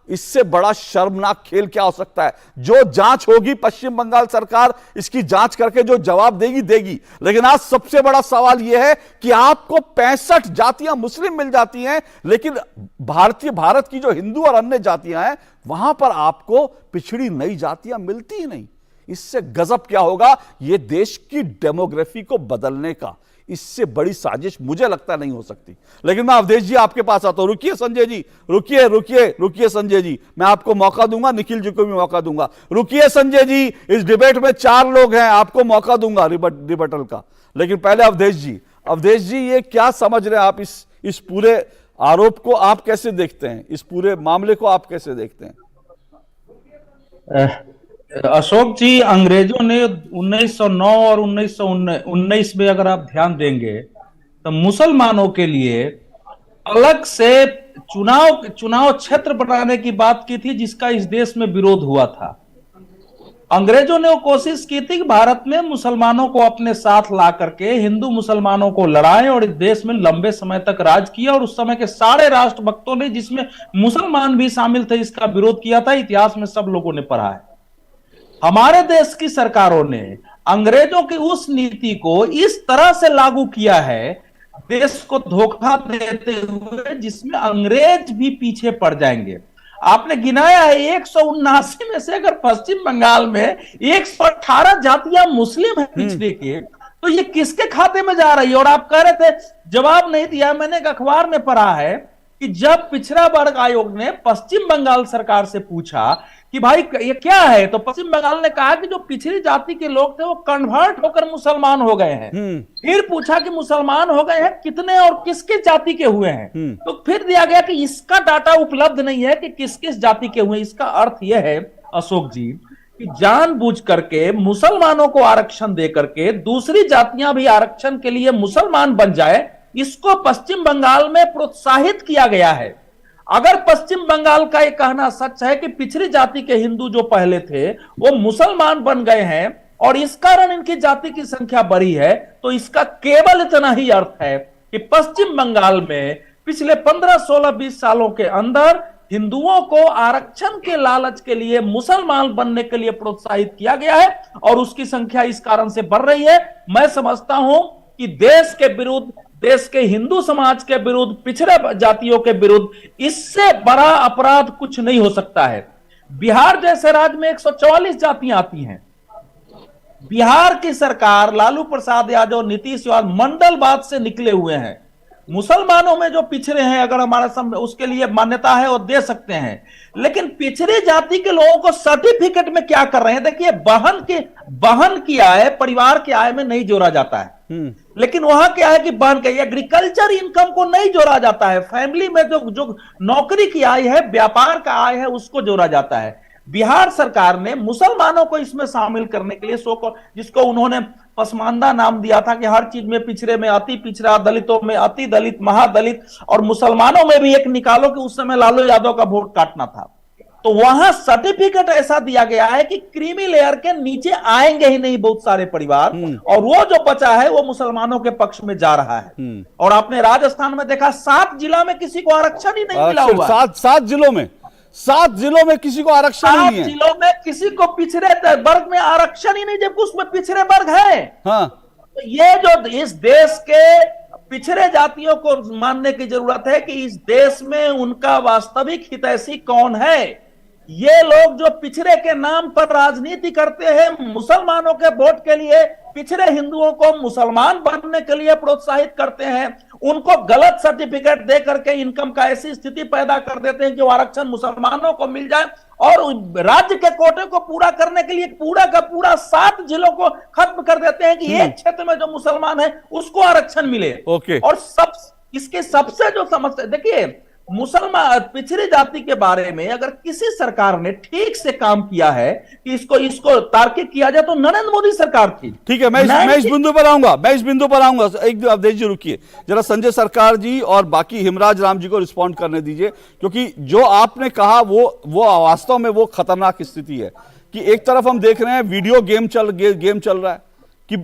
Speaker 1: इससे बड़ा शर्मनाक खेल क्या हो सकता है? जो जांच होगी, पश्चिम बंगाल सरकार इसकी जांच करके जो जवाब देगी। लेकिन आज सबसे बड़ा सवाल यह है कि आपको 65 जातियां मुस्लिम मिल जाती हैं, लेकिन भारत की जो हिंदू और अन्य जातियां हैं वहां पर आपको पिछड़ी नई जातियां मिलती ही नहीं। इससे गजब क्या होगा? यह देश की डेमोग्राफी को बदलने का, इससे बड़ी साजिश मुझे लगता नहीं हो सकती। लेकिन मैं अवधेश जी आपके पास आता हूं। रुकिए संजय जी, रुकिए संजय जी, मैं आपको मौका दूंगा, निखिल जी को भी मौका दूंगा। रुकिए संजय जी, इस डिबेट में 4 लोग हैं, आपको मौका दूंगा रिबटल का। लेकिन पहले अवधेश जी, ये क्या समझ रहे हैं आप? इस पूरे आरोप को आप कैसे देखते हैं? इस पूरे मामले को आप कैसे देखते हैं?
Speaker 6: अशोक जी, अंग्रेजों ने 1909 और 1919 में अगर आप ध्यान देंगे तो मुसलमानों के लिए अलग से चुनाव क्षेत्र बनाने की बात की थी, जिसका इस देश में विरोध हुआ था। अंग्रेजों ने वो कोशिश की थी कि भारत में मुसलमानों को अपने साथ ला करके हिंदू मुसलमानों को लड़ाएं और इस देश में लंबे समय तक राज किया। और उस समय के सारे राष्ट्रभक्तों ने, जिसमें मुसलमान भी शामिल थे, इसका विरोध किया था। इतिहास में सब लोगों ने पढ़ा है। हमारे देश की सरकारों ने अंग्रेजों की उस नीति को इस तरह से लागू किया है, देश को धोखा देते हुए, जिसमें अंग्रेज भी पीछे पड़ जाएंगे। आपने गिनाया है 179 में से अगर पश्चिम बंगाल में 118 जातियां मुस्लिम है पिछड़े के, तो ये किसके खाते में जा रही है? और आप कह रहे थे, जवाब नहीं दिया। मैंने एक अखबार में पढ़ा है कि जब पिछड़ा वर्ग आयोग ने पश्चिम बंगाल सरकार से पूछा कि भाई ये क्या है, तो पश्चिम बंगाल ने कहा कि जो पिछड़ी जाति के लोग थे वो कन्वर्ट होकर मुसलमान हो गए हैं। फिर पूछा कि मुसलमान हो गए हैं कितने और किसके जाति के हुए हैं, तो फिर दिया गया कि इसका डाटा उपलब्ध नहीं है कि किस किस जाति के हुए। इसका अर्थ यह है अशोक जी कि जानबूझ करके मुसलमानों को आरक्षण दे करके दूसरी जातियां भी आरक्षण के लिए मुसलमान बन जाए, इसको पश्चिम बंगाल में प्रोत्साहित किया गया है। अगर पश्चिम बंगाल का यह कहना सच है कि पिछड़ी जाति के हिंदू जो पहले थे वो मुसलमान बन गए हैं और इस कारण इनकी जाति की संख्या बढ़ी है, तो इसका केवल इतना ही अर्थ है कि पश्चिम बंगाल में पिछले 15, 16, 20 सालों के अंदर हिंदुओं को आरक्षण के लालच के लिए मुसलमान बनने के लिए प्रोत्साहित किया गया है और उसकी संख्या इस कारण से बढ़ रही है। मैं समझता हूं कि देश के विरुद्ध, देश के हिंदू समाज के विरुद्ध, पिछड़े जातियों के विरुद्ध इससे बड़ा अपराध कुछ नहीं हो सकता है। बिहार जैसे राज्य में 144 जातियां आती हैं। बिहार की सरकार, लालू प्रसाद यादव, नीतीश कुमार मंडलवाद से निकले हुए हैं। मुसलमानों में जो पिछड़े हैं, अगर हमारा उसके लिए मान्यता है वो दे सकते हैं, लेकिन पिछड़ी जाति के लोगों को सर्टिफिकेट में क्या कर रहे हैं? देखिए, बहन की आय परिवार की आय में नहीं जोड़ा जाता है, लेकिन वहां क्या है कि बहन के एग्रीकल्चर इनकम को नहीं जोड़ा जाता है। फैमिली में जो नौकरी की आय है, व्यापार का आय है, उसको जोड़ा जाता है। बिहार सरकार ने मुसलमानों को इसमें शामिल करने के लिए जिसको उन्होंने पसमानदा नाम दिया था कि हर चीज में पिछड़े में अति पिछड़ा, दलितों में अति दलित, महादलित, और मुसलमानों में भी एक निकालो कि उस समय लालू यादव का वोट काटना था। तो वहां सर्टिफिकेट ऐसा दिया गया है कि क्रीमी लेयर के नीचे आएंगे ही नहीं बहुत सारे परिवार, और वो जो बचा है वो मुसलमानों के पक्ष में जा रहा है। और आपने राजस्थान में देखा 7 जिला में किसी को आरक्षण ही नहीं मिला हुआ।
Speaker 1: 7 जिलों में किसी को आरक्षण नहीं है।
Speaker 6: 7 जिलों में किसी को पिछड़े वर्ग में आरक्षण ही नहीं, जबकि उसमें पिछड़े वर्ग है।
Speaker 1: हाँ।
Speaker 6: तो ये जो इस देश के पिछड़े जातियों को मानने की जरूरत है कि इस देश में उनका वास्तविक हितैषी कौन है। ये लोग जो पिछड़े के नाम पर राजनीति करते हैं, मुसलमानों के वोट के लिए पिछड़े हिंदुओं को मुसलमान बनने के लिए प्रोत्साहित करते हैं, उनको गलत सर्टिफिकेट दे करके इनकम का ऐसी स्थिति पैदा कर देते हैं कि वो आरक्षण मुसलमानों को मिल जाए, और राज्य के कोटे को पूरा करने के लिए पूरा का पूरा 7 जिलों को खत्म कर देते हैं कि एक क्षेत्र में जो मुसलमान है उसको आरक्षण मिले।
Speaker 1: ओके।
Speaker 6: और इसके सबसे जो समस्या, देखिए मुसलमान पिछड़ी जाति के बारे में अगर किसी सरकार ने ठीक से काम किया है कि इसको तार्किक किया जाए तो नरेंद्र मोदी सरकार थी।
Speaker 1: ठीक है, मैं इस बिंदु पर आऊंगा, एक अवधेश जी रुकिए जरा, संजय सरकार जी और बाकी हिमराज राम जी को रिस्पॉन्ड करने दीजिए, क्योंकि जो आपने कहा वो वास्तव में वो खतरनाक स्थिति है कि एक तरफ हम देख रहे हैं वीडियो गेम चल रहा है कि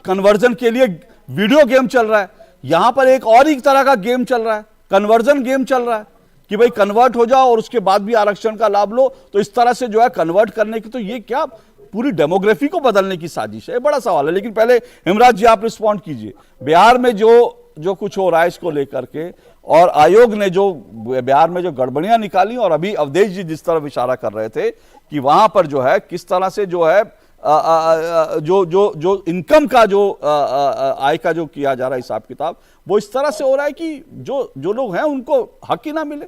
Speaker 1: कन्वर्जन के लिए वीडियो गेम चल रहा है, यहां पर एक और ही तरह का गेम चल रहा है, कन्वर्जन गेम चल रहा है कि भाई कन्वर्ट हो जाओ और उसके बाद भी आरक्षण का लाभ लो। तो इस तरह से जो है कन्वर्ट करने की, तो ये क्या पूरी डेमोग्राफी को बदलने की साजिश है, बड़ा सवाल है। लेकिन पहले हिमराज जी आप रिस्पॉन्ड कीजिए, बिहार में जो कुछ हो रहा है इसको लेकर के, और आयोग ने जो बिहार में जो गड़बड़ियां निकाली, और अभी अवधेश जी जिस तरफ इशारा कर रहे थे कि वहां पर जो है किस तरह से जो है जो इनकम का जो आय का जो किया जा रहा है हिसाब किताब, वो इस तरह से हो रहा है कि जो लोग हैं उनको हक ही ना मिले।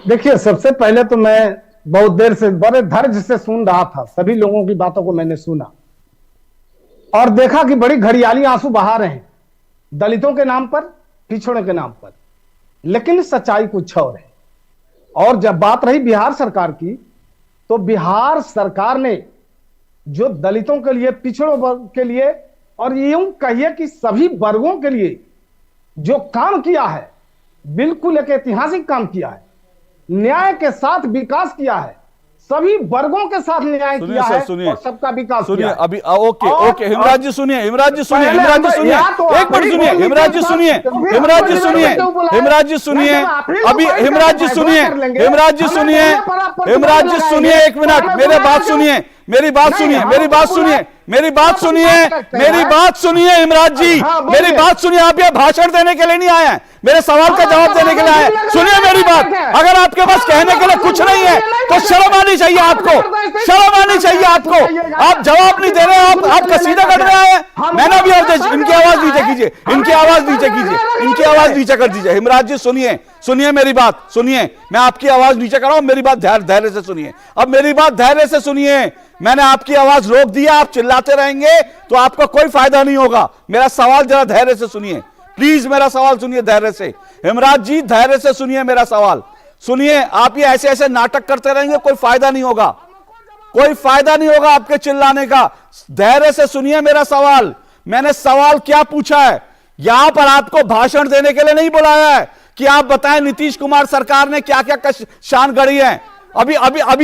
Speaker 7: देखिए, सबसे पहले तो मैं बहुत देर से बड़े धैर्य से सुन रहा था, सभी लोगों की बातों को मैंने सुना और देखा कि बड़ी घड़ियाली आंसू बहा रहे हैं दलितों के नाम पर, पिछड़ों के नाम पर, लेकिन सच्चाई कुछ और है। और जब बात रही बिहार सरकार की, तो बिहार सरकार ने जो दलितों के लिए, पिछड़ों वर्ग के लिए, और यूं कहिए कि सभी वर्गों के लिए जो काम किया है, बिल्कुल एक ऐतिहासिक काम किया है। न्याय के साथ विकास किया है, सभी वर्गों के साथ न्याय किया है और सबका विकास किया है।
Speaker 1: अभी ओके हिमराज जी सुनिए, एक मिनट सुनिए, हिमराज जी सुनिए, अभी हिमराज जी सुनिए, एक मिनट, मेरी बात सुनिए, हिमराज जी, मेरी बात सुनिए। आप ये भाषण देने के लिए नहीं आए हैं, मेरे सवाल का जवाब देने के लिए आए हैं। सुनिए मेरी बात, अगर आपके पास कहने के लिए कुछ नहीं है तो शर्म आनी चाहिए आपको, आप जवाब नहीं दे रहे, आप कसीदा कर रहे हैं। मैंने भी इनकी आवाज नीचे कीजिए, इनकी आवाज नीचे कर दीजिए। हिमराज जी सुनिए मेरी बात, मैं आपकी आवाज नीचे कर रहा हूं, मेरी बात धैर्य से सुनिए। अब मेरी बात धैर्य से सुनिए, मैंने आपकी आवाज रोक दिया, आप चिल्लाते रहेंगे तो आपका कोई फायदा नहीं होगा। मेरा सवाल जरा धैर्य से सुनिए, प्लीज मेरा सवाल सुनिए धैर्य से। हिमराज जी धैर्य से सुनिए मेरा सवाल, सुनिए। आप ये ऐसे नाटक करते रहेंगे, कोई फायदा नहीं होगा आपके चिल्लाने का। धैर्य से सुनिए मेरा सवाल। मैंने सवाल क्या पूछा है, यहां पर आपको भाषण देने के लिए नहीं बुलाया है कि आप बताएं नीतीश कुमार सरकार ने क्या क्या शान गढ़ी है। अभी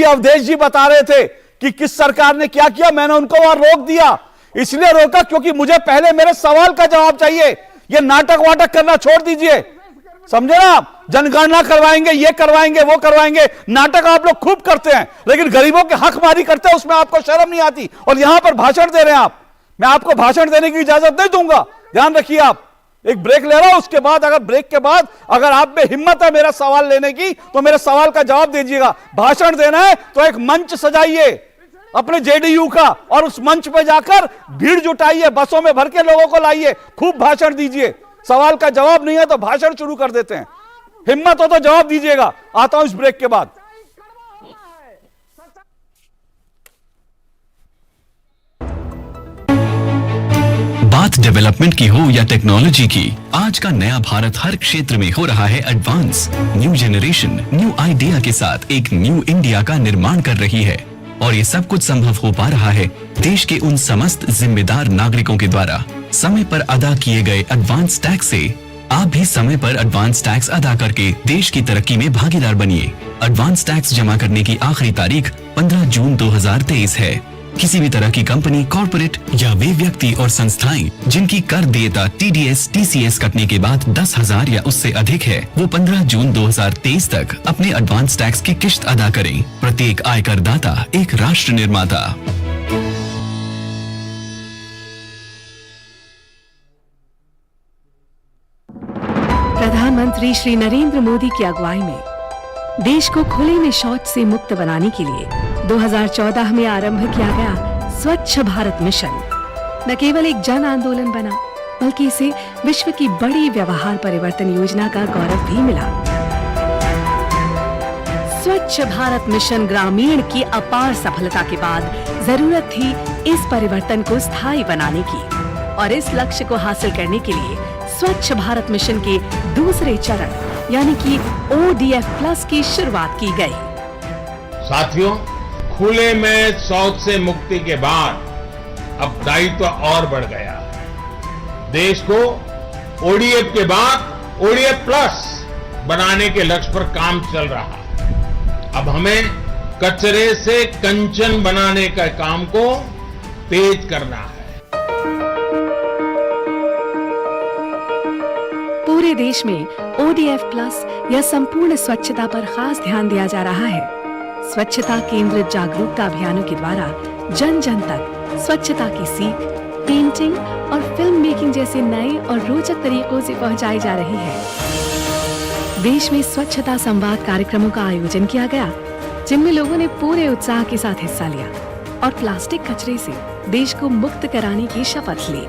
Speaker 1: अवधेश जी बता रहे थे कि किस सरकार ने क्या किया, मैंने उनको वहां रोक दिया। इसलिए रोका क्योंकि मुझे पहले मेरे सवाल का जवाब चाहिए। ये नाटक वाटक करना छोड़ दीजिए, समझे ना आप? जनगणना करवाएंगे, ये करवाएंगे, वो करवाएंगे, नाटक आप लोग खूब करते हैं, लेकिन गरीबों के हकमारी करते हैं, उसमें आपको शर्म नहीं आती। और यहां पर भाषण दे रहे हैं आप, मैं आपको भाषण देने की इजाजत नहीं दूंगा, ध्यान रखिए। आप एक ब्रेक ले रहा हूं, उसके बाद अगर आप में हिम्मत है मेरा सवाल लेने की तो मेरे सवाल का जवाब दीजिएगा। भाषण देना है तो एक मंच सजाइए अपने जेडीयू का, और उस मंच पे जाकर भीड़ जुटाइए, बसों में भर के लोगों को लाइए, खूब भाषण दीजिए। सवाल का जवाब नहीं है तो भाषण शुरू कर देते हैं। हिम्मत हो तो जवाब दीजिएगा। आता हूं इस ब्रेक के बाद।
Speaker 8: बात डेवलपमेंट की हो या टेक्नोलॉजी की, आज का नया भारत हर क्षेत्र में हो रहा है advance. New generation new idea के साथ एक न्यू इंडिया का निर्माण कर रही है, और ये सब कुछ संभव हो पा रहा है देश के उन समस्त जिम्मेदार नागरिकों के द्वारा। समय पर अदा किए गए एडवांस टैक्स से आप भी समय पर एडवांस टैक्स अदा करके देश की तरक्की में भागीदार बनिए। एडवांस टैक्स जमा करने की आखिरी तारीख 15 जून 2023 है। किसी भी तरह की कंपनी, कॉर्पोरेट या वे व्यक्ति और संस्थाएं जिनकी कर देयता TDS, TCS कटने के बाद 10,000 या उससे अधिक है, वो 15 जून 2023 तक अपने एडवांस टैक्स की किश्त अदा करें। प्रत्येक आयकर दाता एक राष्ट्र निर्माता।
Speaker 9: प्रधानमंत्री श्री नरेंद्र मोदी की अगुवाई में देश को खुले में शौच से मुक्त बनाने के लिए 2014 में आरंभ किया गया स्वच्छ भारत मिशन न केवल एक जन आंदोलन बना, बल्कि इसे विश्व की बड़ी व्यवहार परिवर्तन योजना का गौरव भी मिला। स्वच्छ भारत मिशन ग्रामीण की अपार सफलता के बाद जरूरत थी इस परिवर्तन को स्थायी बनाने की, और इस लक्ष्य को हासिल करने के लिए स्वच्छ भारत मिशन के दूसरे चरण यानी कि ODF प्लस की शुरुआत की गई।
Speaker 10: साथियों, खुले में शौच से मुक्ति के बाद अब दायित्व और बढ़ गया है। देश को ODF के बाद ODF प्लस बनाने के लक्ष्य पर काम चल रहा है। अब हमें कचरे से कंचन बनाने का काम को तेज करना है।
Speaker 9: पूरे देश में ODF प्लस या संपूर्ण स्वच्छता पर खास ध्यान दिया जा रहा है। स्वच्छता केंद्रित जागरूकता अभियानों के द्वारा जन जन तक स्वच्छता की सीख, पेंटिंग और फिल्म मेकिंग जैसे नए और रोचक तरीकों से पहुंचाई जा रही है। देश में स्वच्छता संवाद कार्यक्रमों का आयोजन किया गया, जिनमें लोगों ने पूरे उत्साह के साथ हिस्सा लिया और प्लास्टिक कचरे से देश को मुक्त कराने की शपथ ली।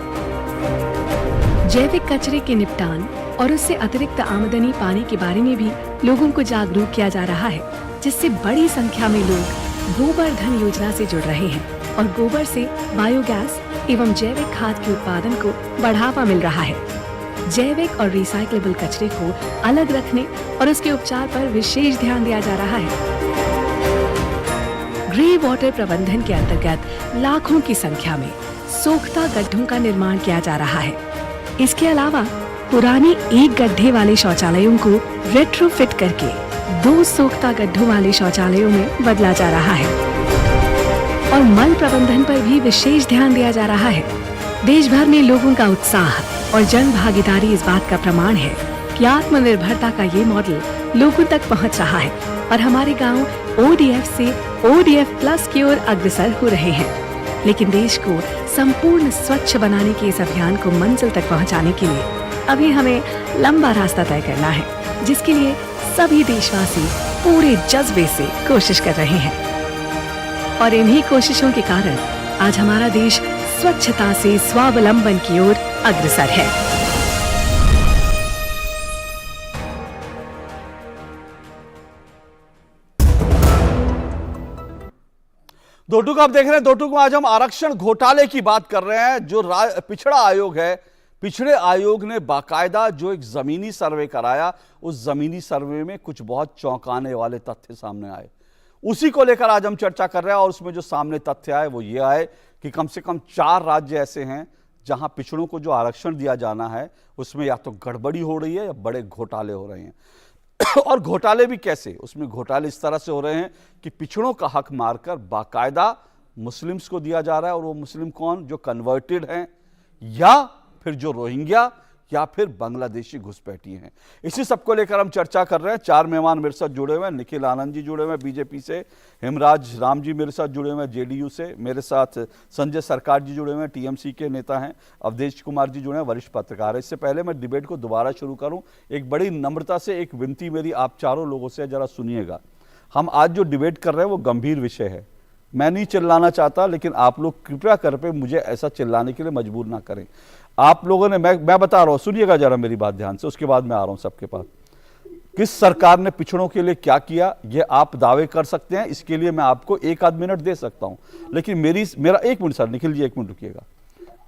Speaker 9: जैविक कचरे के निपटान और उससे अतिरिक्त आमदनी पाने के बारे में भी लोगों को जागरूक किया जा रहा है, जिससे बड़ी संख्या में लोग गोबर धन योजना से जुड़ रहे हैं और गोबर से बायोगैस एवं जैविक खाद के उत्पादन को बढ़ावा मिल रहा है। जैविक और रिसाइक्लेबल कचरे को अलग रखने और उसके उपचार पर विशेष ध्यान दिया जा रहा है। ग्रे वाटर प्रबंधन के अंतर्गत लाखों की संख्या में सोख्ता गड्ढों का निर्माण किया जा रहा है। इसके अलावा पुराने एक गड्ढे वाले शौचालयों को रेट्रोफिट करके 2 सोख्ता गड्ढों वाले शौचालयों में बदला जा रहा है और मल प्रबंधन पर भी विशेष ध्यान दिया जा रहा है। देश भर में लोगों का उत्साह और जन भागीदारी इस बात का प्रमाण है कि आत्मनिर्भरता का ये मॉडल लोगों तक पहुंच रहा है और हमारे गांव ODF से ODF प्लस की ओर अग्रसर हो रहे हैं। लेकिन देश को संपूर्ण स्वच्छ बनाने के इस अभियान को मंजिल तक पहुंचाने के लिए अभी हमें लंबा रास्ता तय करना है, जिसके लिए सभी देशवासी पूरे जज्बे से कोशिश कर रहे हैं। और इन्हीं कोशिशों के कारण आज हमारा देश स्वच्छता से स्वावलंबन की ओर अग्रसर है।
Speaker 1: दो टूक आप देख रहे हैं। दो टूक में आज हम आरक्षण घोटाले की बात कर रहे हैं। जो पिछड़ा आयोग है, पिछड़े आयोग ने बाकायदा जो एक जमीनी सर्वे कराया, उस जमीनी सर्वे में कुछ बहुत चौंकाने वाले तथ्य सामने आए। उसी को लेकर आज हम चर्चा कर रहे हैं। और उसमें जो सामने तथ्य आए वो ये आए कि कम से कम 4 राज्य ऐसे हैं जहां पिछड़ों को जो आरक्षण दिया जाना है उसमें या तो गड़बड़ी हो रही है या बड़े घोटाले हो रहे हैं। और घोटाले भी कैसे? उसमें घोटाले इस तरह से हो रहे हैं कि पिछड़ों का हक मारकर बाकायदा मुस्लिम्स को दिया जा रहा है। और वो मुस्लिम कौन? जो कन्वर्टेड हैं या फिर जो रोहिंग्या या फिर बांग्लादेशी घुसपैठी हैं। इसी सब को लेकर हम चर्चा कर रहे हैं। 4 मेहमान मेरे साथ जुड़े हुए हैं। निखिल आनंद जी जुड़े हुए हैं बीजेपी से, हेमराज राम जी मेरे साथ जुड़े हुए हैं जेडीयू से, मेरे साथ संजय सरकार जी जुड़े हुए हैं, टीएमसी के नेता हैं, अवधेश कुमार जी जुड़े हैं, वरिष्ठ पत्रकार है। इससे पहले मैं डिबेट को दोबारा शुरू करूं, एक बड़ी नम्रता से एक विनती मेरी आप चारों लोगों से, जरा सुनिएगा। हम आज जो डिबेट कर रहे हैं वो गंभीर विषय है। मैं नहीं चिल्लाना चाहता, लेकिन आप लोग कृपया कर मुझे ऐसा चिल्लाने के लिए मजबूर ना करें। आप लोगों ने, मैं बता रहा हूं, सुनिएगा जरा मेरी बात ध्यान से, उसके बाद मैं आ रहा हूं सबके पास। किस सरकार ने पिछड़ों के लिए क्या किया ये आप दावे कर सकते हैं, इसके लिए मैं आपको 1 आध मिनट दे सकता हूं। लेकिन मेरा 1 minute sir, Nikhil ji 1 minute रुकिएगा।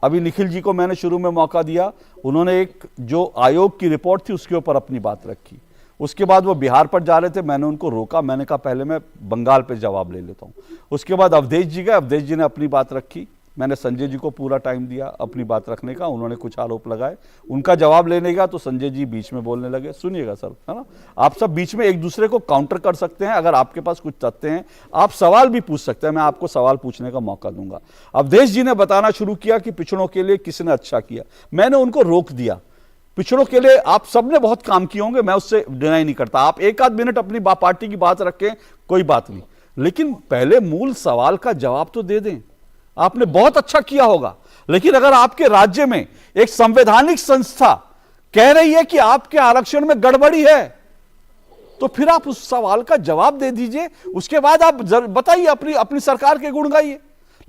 Speaker 1: अभी निखिल जी को मैंने शुरू में मौका दिया, उन्होंने एक जो आयोग की रिपोर्ट थी उसके ऊपर अपनी बात रखी। उसके बाद वो बिहार पर जा रहे थे, मैंने उनको रोका, मैंने कहा पहले मैं बंगाल पे जवाब ले लेता हूं। उसके बाद अवधेश जी गए, अवधेश जी ने अपनी बात रखी, मैंने संजय जी को पूरा टाइम दिया अपनी बात रखने का, उन्होंने कुछ आरोप लगाए, उनका जवाब लेने का तो संजय जी बीच में बोलने लगे। सुनिएगा सर, है ना, आप सब बीच में एक दूसरे को काउंटर कर सकते हैं। अगर आपके पास कुछ तथ्य हैं आप सवाल भी पूछ सकते हैं, मैं आपको सवाल पूछने का मौका दूंगा। अवधेश जी ने बताना शुरू किया कि पिछड़ों के लिए किसने अच्छा किया, मैंने उनको रोक दिया। पिछड़ों के लिए आप सबने बहुत काम किए होंगे, मैं उससे डिनाई नहीं करता। आप 1 आध मिनट अपनी पार्टी की बात रखें, कोई बात नहीं, लेकिन पहले मूल सवाल का जवाब तो दे दें। आपने बहुत अच्छा किया होगा, लेकिन अगर आपके राज्य में एक संवैधानिक संस्था कह रही है कि आपके आरक्षण में गड़बड़ी है, तो फिर आप उस सवाल का जवाब दे दीजिए, उसके बाद आप बताइए, अपनी अपनी सरकार के गुण गाइए,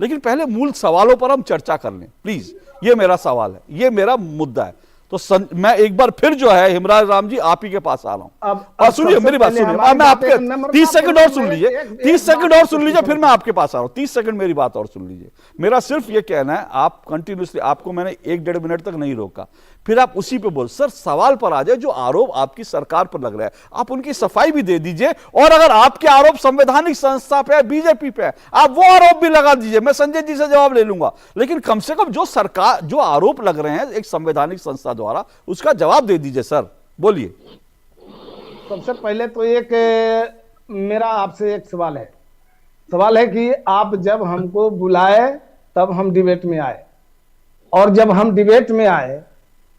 Speaker 1: लेकिन पहले मूल सवालों पर हम चर्चा कर लें प्लीज। ये मेरा सवाल है, ये मेरा मुद्दा है। तो मैं एक बार फिर जो है हिमराज राम जी आप ही के पास आ रहा हूं, और सुनिए मेरी बात सुनिए, मैं आपके 30 सेकंड और सुन लीजिए, 30 सेकंड और सुन लीजिए, फिर मैं आपके पास आ रहा हूं। 30 सेकंड मेरी बात और सुन लीजिए। मेरा सिर्फ ये कहना है, आप कंटिन्यूसली, आपको मैंने 1-1.5 मिनट तक नहीं रोका, फिर आप उसी पे बोल। सर सवाल पर आ जाए, जो आरोप आपकी सरकार पर लग रहा है आप उनकी सफाई भी दे दीजिए, और अगर आपके आरोप संवैधानिक संस्था पे है, बीजेपी पे है, आप वो आरोप भी लगा दीजिए, मैं संजय जी से जवाब ले लूंगा। लेकिन कम से कम जो सरकार, जो आरोप लग रहे हैं एक संवैधानिक संस्था द्वारा, उसका जवाब दे दीजिए। सर बोलिए।
Speaker 7: सबसे पहले तो एक मेरा आपसे एक सवाल है कि आप जब हमको बुलाए तब हम डिबेट में आए, और जब हम डिबेट में आए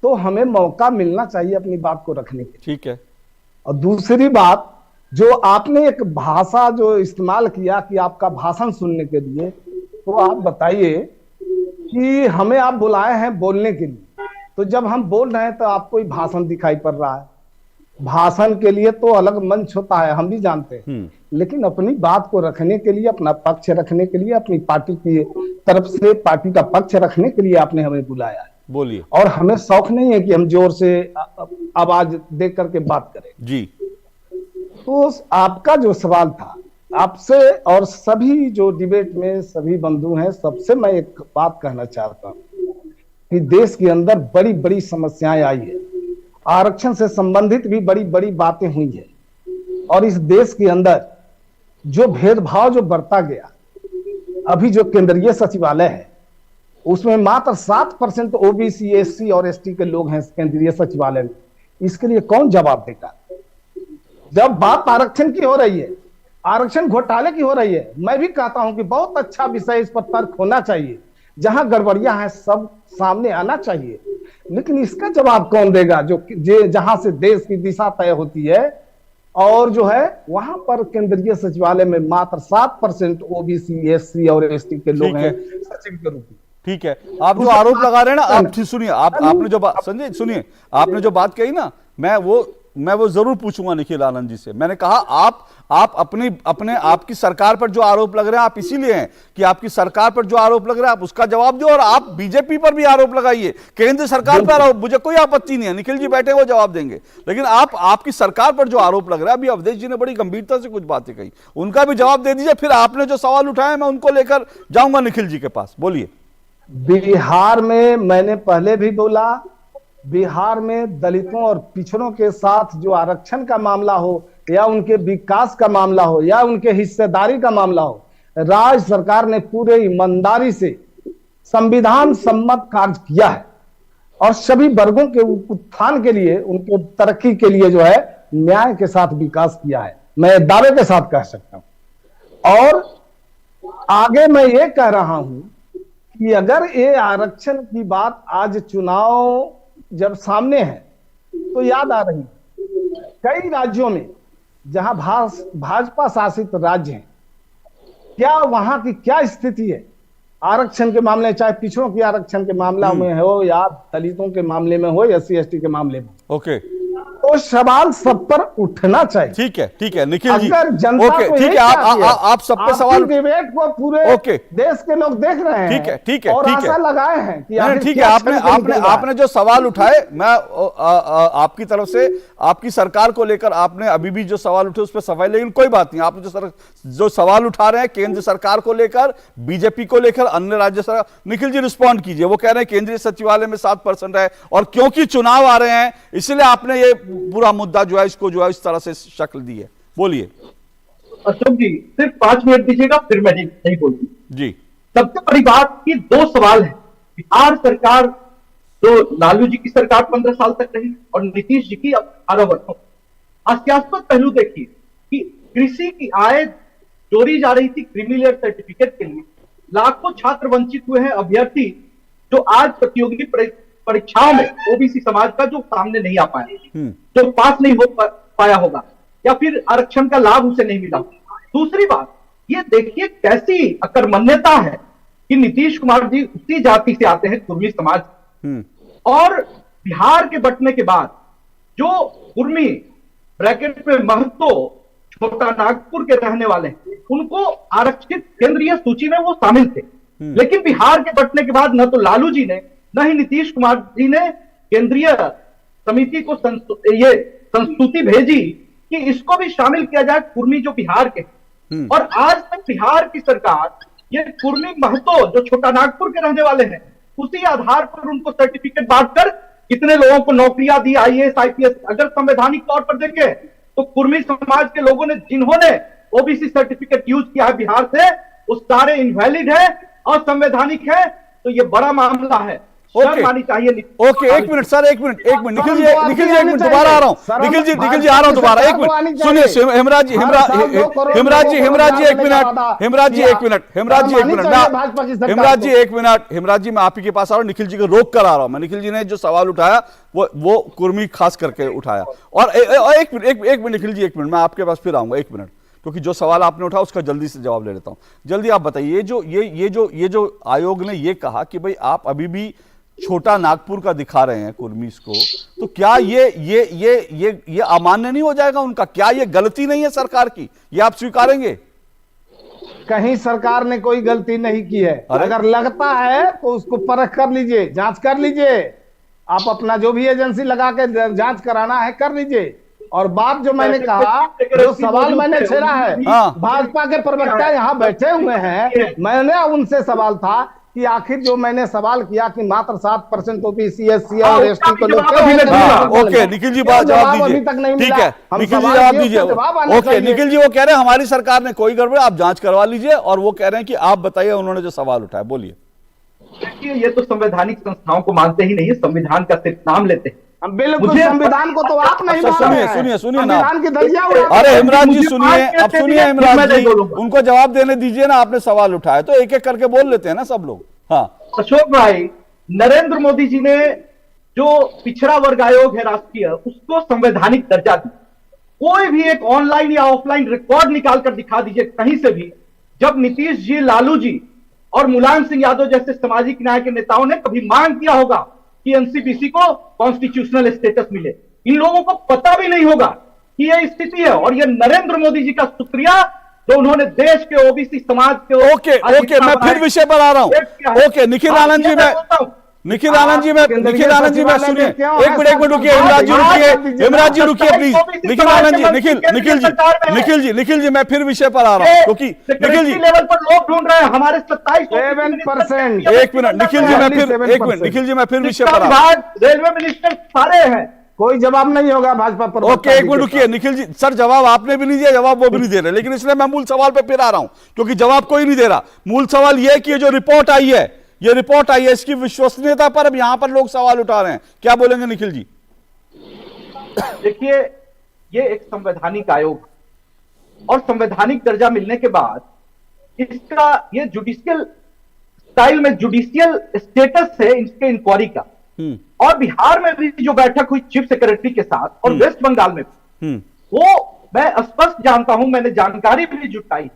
Speaker 7: तो हमें मौका मिलना चाहिए अपनी बात को रखने के।
Speaker 1: ठीक है।
Speaker 7: और दूसरी बात, जो आपने एक भाषा जो इस्तेमाल किया कि आपका भाषण सुनने के लिए, तो आप बताइए कि हमें आप बुलाए हैं बोलने के लिए, तो जब हम बोल रहे हैं तो आपको ही भाषण दिखाई पड़ रहा है। भाषण के लिए तो अलग मंच होता है, हम भी जानते हैं, लेकिन अपनी बात को रखने के लिए, अपना पक्ष रखने के लिए, अपनी पार्टी की तरफ से पार्टी का पक्ष रखने के लिए आपने हमें बुलाया है।
Speaker 1: बोलिए।
Speaker 7: और हमें शौक नहीं है कि हम जोर से आवाज दे करके बात करें
Speaker 1: जी।
Speaker 7: तो आपका जो सवाल था आपसे और सभी जो डिबेट में सभी बंधु हैं, सबसे मैं एक बात कहना चाहता हूं कि देश के अंदर बड़ी बड़ी समस्याएं आई है, आरक्षण से संबंधित भी बड़ी बड़ी बातें हुई है, और इस देश के अंदर जो भेदभाव जो बढ़ता गया, अभी जो केंद्रीय सचिवालय है उसमें मात्र 7% ओबीसी, एससी और एसटी के लोग हैं केंद्रीय सचिवालय में। इसके लिए कौन जवाब देगा? जब बात आरक्षण की हो रही है, आरक्षण घोटाले की हो रही है, मैं भी कहता हूं कि बहुत अच्छा विषय, इस पर तर्क होना चाहिए, जहां गड़बड़ियां हैं सब सामने आना चाहिए, लेकिन इसका जवाब कौन देगा? जो जहां से देश की दिशा तय होती है, और जो है वहां पर केंद्रीय सचिवालय में मात्र 7% ओबीसी, एससी और एसटी के लोग हैं सचिव के रूप में।
Speaker 1: ठीक है। आप जो आरोप लगा रहे हैं ना, आप सुनिए, आपने जो बात, संजय सुनिए, आपने जो बात कही ना, मैं वो जरूर पूछूंगा निखिल आनंद जी से। मैंने कहा आप अपने आपकी सरकार पर जो आरोप लग रहे हैं, आप इसीलिए हैं कि आपकी सरकार पर जो आरोप लग रहा है आप उसका जवाब दो, और आप बीजेपी पर भी आरोप लगाइए, केंद्र सरकार पर आरोप, मुझे कोई आपत्ति नहीं है, निखिल जी बैठे वो जवाब देंगे, लेकिन आपकी सरकार पर जो आरोप लग रहा है, अभी अवधेश जी ने बड़ी गंभीरता से कुछ बातें कही, उनका भी जवाब दे दीजिए, फिर आपने जो सवाल उठाए मैं उनको लेकर जाऊंगा निखिल जी के पास। बोलिए।
Speaker 7: बिहार में मैंने पहले भी बोला, बिहार में दलितों और पिछड़ों के साथ जो आरक्षण का मामला हो, या उनके विकास का मामला हो, या उनके हिस्सेदारी का मामला हो, राज्य सरकार ने पूरे ईमानदारी से संविधान सम्मत कार्य किया है, और सभी वर्गों के उत्थान के लिए, उनके तरक्की के लिए जो है न्याय के साथ विकास किया है, मैं दावे के साथ कह सकता हूं। और आगे मैं ये कह रहा हूं कि अगर ये आरक्षण की बात आज चुनाव जब सामने है तो याद आ रही है, कई राज्यों में जहां भाजपा शासित राज्य हैं, क्या वहां की क्या स्थिति है आरक्षण के मामले, चाहे पिछड़ों की आरक्षण के मामला में हो या दलितों के मामले में हो या एससी एसटी के मामले में।
Speaker 1: ओके।
Speaker 7: तो सवाल सब पर उठना चाहिए।
Speaker 1: ठीक है निखिल जी।
Speaker 7: अगर जनता
Speaker 1: ओके,
Speaker 7: को
Speaker 1: ठीक है, आप सब पे सवाल,
Speaker 7: डिबेट को पूरे देश के लोग देख रहे हैं,
Speaker 1: ठीक है,
Speaker 7: और आशा लगाए हैं कि
Speaker 1: ठीक है, आपने जो सवाल उठाए, मैं आपकी तरफ से आपकी सरकार को लेकर आपने अभी भी जो सवाल उठे उस पर सवाल, लेकिन कोई बात नहीं, आप जो सवाल उठा रहे हैं केंद्र सरकार को लेकर, बीजेपी को लेकर, अन्य राज्य सरकार, निखिल जी रिस्पॉन्ड कीजिए। वो कह रहे हैं केंद्रीय सचिवालय में 7% है, और क्योंकि चुनाव आ रहे हैं इसलिए आपने ये पूरा मुद्दा जो है इसको जो है इस तरह से शक्ल दी है। बोलिए।
Speaker 4: अशोक जी सिर्फ 5 मिनट दीजिएगा, फिर मैं नहीं बोलूंगी
Speaker 1: जी।
Speaker 4: सबसे बड़ी बात कि 2 सवाल है। बिहार सरकार, जो लालू जी की सरकार 15 साल तक रही, और नीतीश जी की 18 वर्षों, हास्यास्पद पहलू देखिए कि कृषि की आय चोरी जा रही थी क्रीमी लेयर सर्टिफिकेट के लिए, लाखों छात्र वंचित हुए हैं, अभ्यर्थी जो आज प्रतियोगी परीक्षाओं में ओबीसी समाज का जो सामने नहीं आ पाया, जो पास नहीं हो पाया होगा, या फिर आरक्षण का लाभ उसे नहीं मिला। दूसरी बात ये देखिए कैसी अकर्मण्यता है कि नीतीश कुमार जी उसी जाति से आते हैं, कुर्मी समाज, और बिहार के बंटने के बाद जो कुर्मी ब्रैकेट में महतो छोटा नागपुर के रहने वाले हैं, उनको आरक्षित केंद्रीय सूची में वो शामिल थे। लेकिन बिहार के बंटने के बाद न तो लालू जी ने न ही नीतीश कुमार जी ने केंद्रीय समिति को ये संस्तुति भेजी कि इसको भी शामिल किया जाए, कुर्मी जो बिहार के। और आज तक बिहार की सरकार ये कुर्मी महतो जो छोटा नागपुर के रहने वाले हैं, उसी आधार पर उनको सर्टिफिकेट बांटकर कितने लोगों को नौकरियां दी, IAS IPS। अगर संवैधानिक तौर पर देखें तो कुर्मी समाज के लोगों ने जिन्होंने ओबीसी सर्टिफिकेट यूज किया है बिहार से, वो सारे इनवैलिड है, असंवैधानिक है। तो ये बड़ा मामला है, शर्म आनी चाहिए।
Speaker 1: ओके, एक मिनट सर, एक मिनट निखिल जी एक मिनट दोबारा आ रहा हूं। निखिल जी आ रहा हूं दोबारा, एक मिनट सुनिए। हेमराज जी एक मिनट हेमराज जी मैं आप ही के पास आ रहा हूं। निखिल जी को रोक कर आ रहा हूं मैं। निखिल जी ने जो सवाल उठाया वो कुर्मी खास करके उठाया। और एक मिनट निखिल जी, एक मिनट मैं आपके पास फिर आऊंगा, एक मिनट, क्योंकि जो सवाल आपने उठाया उसका जल्दी से जवाब ले लेता हूं। जल्दी आप बताइए, ये जो आयोग ने ये कहा कि भाई आप अभी भी छोटा नागपुर का दिखा रहे हैं कुर्मीस को, तो क्या ये अमान्य नहीं हो जाएगा उनका? क्या ये गलती नहीं है सरकार की? ये आप स्वीकारेंगे?
Speaker 7: कहीं सरकार ने कोई गलती नहीं की है। अगर लगता है तो उसको परख कर लीजिए, जांच कर लीजिए। आप अपना जो भी एजेंसी लगा के जांच कराना है कर लीजिए। और बात जो मैंने कहा, जो सवाल मैंने छेड़ा है, भाजपा के प्रवक्ता यहाँ बैठे हुए हैं, मैंने उनसे सवाल था कि आखिर जो मैंने सवाल किया कि मात्र 7% ओबीसी SC और ST को लोग,
Speaker 1: ओके निखिल जी जवाब दीजिए, ठीक है निखिल जी जवाब दीजिए। ओके निखिल जी वो कह रहे हैं हमारी सरकार ने कोई गड़बड़, आप जांच करवा लीजिए। और वो कह रहे हैं कि आप बताइए उन्होंने जो सवाल उठाया, बोलिए।
Speaker 4: देखिए, ये तो संवैधानिक संस्थाओं को मानते ही नहीं है, संविधान का सिर्फ नाम लेते हैं।
Speaker 7: बिल्कुल, संविधान को तो आप नहीं मान रहे हैं।
Speaker 1: सुनिए ना,
Speaker 7: संविधान की धज्जियां उड़ा।
Speaker 1: अरे हेमराज जी सुनिए, अब सुनिए हेमराज जी, उनको जवाब देने दीजिए ना। आपने सवाल उठाया तो एक एक करके बोल लेते हैं ना सब लोग। हाँ
Speaker 4: अशोक भाई, नरेंद्र मोदी जी ने जो पिछड़ा वर्ग आयोग है राष्ट्रीय, उसको संवैधानिक दर्जा दी। कोई भी एक ऑनलाइन या ऑफलाइन रिकॉर्ड निकाल कर दिखा दीजिए कहीं से भी, जब नीतीश जी, लालू जी और मुलायम सिंह यादव जैसे सामाजिक न्याय के नेताओं ने कभी मांग किया होगा कि एनसीपीसी को कॉन्स्टिट्यूशनल स्टेटस मिले। इन लोगों को पता भी नहीं होगा कि यह स्थिति है। और यह नरेंद्र मोदी जी का शुक्रिया जो उन्होंने देश के ओबीसी समाज के
Speaker 1: ओके मैं फिर विषय पर आ रहा हूं। ओके निखिल आनंद जी, मैं सुनिए, एक मिनट रुकिए, प्लीज। निखिल जी मैं फिर विषय पर आ रहा हूं, क्योंकि निखिल जी
Speaker 4: लेवल पर लोग ढूंढ रहे हैं हमारे 27%।
Speaker 1: एक मिनट निखिल जी मैं फिर विषय पर आ रहा हूं।
Speaker 4: रेलवे मिनिस्टर सारे हैं,
Speaker 7: कोई जवाब नहीं होगा भाजपा पर।
Speaker 1: ओके एक मिनट रुकिए निखिल जी। सर जवाब आपने भी नहीं दिया, जवाब वो भी नहीं दे रहे, लेकिन इसलिए मैं मूल सवाल पे फिर आ रहा हूं, क्योंकि जवाब कोई नहीं दे रहा। मूल सवाल यह है कि ये जो रिपोर्ट आई है, इसकी विश्वसनीयता पर अब यहां पर लोग सवाल उठा रहे हैं। क्या बोलेंगे निखिल जी?
Speaker 4: देखिए, ये एक संवैधानिक आयोग और संवैधानिक दर्जा मिलने के बाद इसका ये जुडिशियल स्टाइल में जुडिशियल स्टेटस है इसके इंक्वायरी का। और बिहार में भी जो बैठक हुई चीफ सेक्रेटरी के साथ और वेस्ट बंगाल में वो मैं स्पष्ट जानता हूं, मैंने जानकारी भी जुटाई।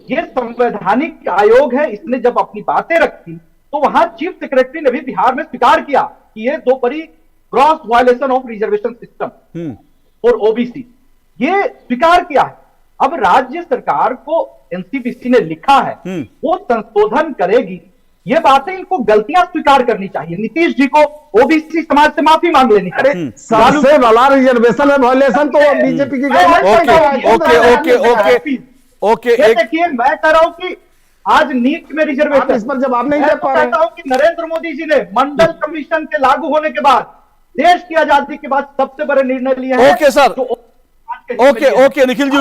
Speaker 4: ये संवैधानिक आयोग है, इसने जब अपनी बातें रखी तो वहां चीफ सेक्रेटरी ने भी बिहार में स्वीकार किया कि ये दो बड़ी gross violation of reservation system और ओबीसी, ये स्वीकार किया है। अब राज्य सरकार को एनसीपीसी ने लिखा है, वो संशोधन करेगी। ये बातें इनको गलतियां स्वीकार करनी चाहिए। नीतीश जी को ओबीसी समाज से माफी मांग लेनी चाहिए।
Speaker 7: सबसे बड़ा रिजर्वेशन में वायलेशन तो बीजेपी की
Speaker 4: ओके देखिए, मैं कह रहा हूं कि आज नीट में रिजर्वेशन,
Speaker 7: इस पर जवाब नहीं दे पा रहे।
Speaker 4: कहता हूं कि नरेंद्र मोदी जी ने मंडल कमीशन के लागू होने के बाद, देश की आजादी के बाद सबसे बड़े निर्णय लिए हैं।
Speaker 1: Okay sir, okay Nikhil ji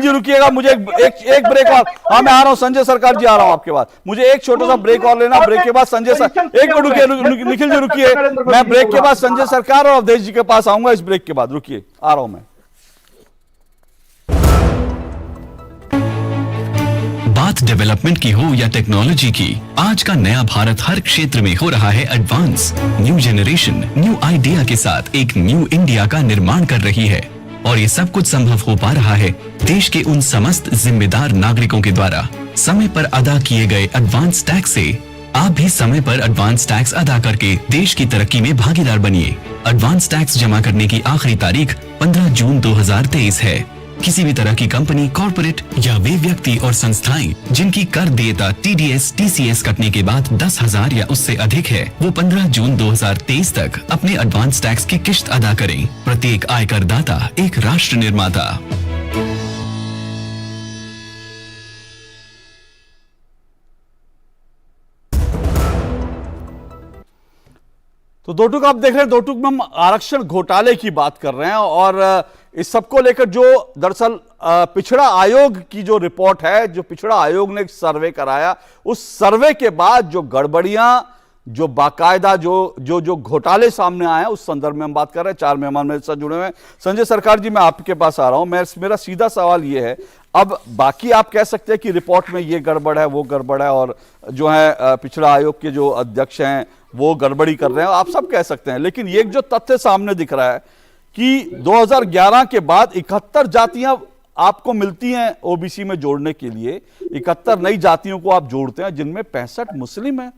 Speaker 1: रुकिएगा, मुझे एक ब्रेक और, हाँ मैं आ रहा हूं, संजय सरकार जी आ रहा हूं आपके पास। मुझे एक छोटा सा ब्रेक और लेना, ब्रेक के बाद संजय सर, एक मिनट रुकिए निखिल जी रुकिए, मैं ब्रेक के बाद संजय सरकार और अवधेश जी के पास आऊंगा। इस ब्रेक के बाद रुकिए, आ रहा हूं मैं।
Speaker 8: बात डेवलपमेंट की हो या टेक्नोलॉजी की, आज का नया भारत हर क्षेत्र में हो रहा है advance. New generation new idea के साथ एक न्यू इंडिया का निर्माण कर रही है, और ये सब कुछ संभव हो पा रहा है देश के उन समस्त जिम्मेदार नागरिकों के द्वारा। समय पर अदा किए गए एडवांस टैक्स से आप भी समय पर एडवांस टैक्स अदा करके देश की तरक्की में भागीदार बनिए। एडवांस टैक्स जमा करने की आखिरी तारीख 15 जून 2023 है। किसी भी तरह की कंपनी, कॉर्पोरेट या वे व्यक्ति और संस्थाएं जिनकी कर देयता TDS, TCS कटने के बाद 10,000 या उससे अधिक है, वो 15 जून 2023 तक अपने एडवांस टैक्स की किश्त अदा करें। प्रत्येक आयकर दाता एक राष्ट्र निर्माता।
Speaker 1: तो दो टूक आप देख रहे हैं, दो टूक में हम आरक्षण घोटाले की बात कर रहे हैं और इस सबको लेकर जो दरअसल पिछड़ा आयोग की जो रिपोर्ट है, जो पिछड़ा आयोग ने एक सर्वे कराया, उस सर्वे के बाद जो गड़बड़ियां, जो बाकायदा जो घोटाले सामने आए हैं, उस संदर्भ में हम बात कर रहे हैं। 4 मेहमान मेरे साथ जुड़े हुए हैं। संजय सरकार जी, मैं आपके पास आ रहा हूं। मेरा सीधा सवाल ये है, अब बाकी आप कह सकते हैं कि रिपोर्ट में ये गड़बड़ है, वो गड़बड़ है, और जो है पिछड़ा आयोग के जो अध्यक्ष हैं वो गड़बड़ी कर रहे हैं, आप सब कह सकते हैं, लेकिन ये जो तथ्य सामने दिख रहा है कि 2011 के बाद 71 जातियां आपको मिलती हैं ओबीसी में जोड़ने के लिए, 71 नई जातियों को आप जोड़ते हैं जिनमें 65 मुस्लिम हैं।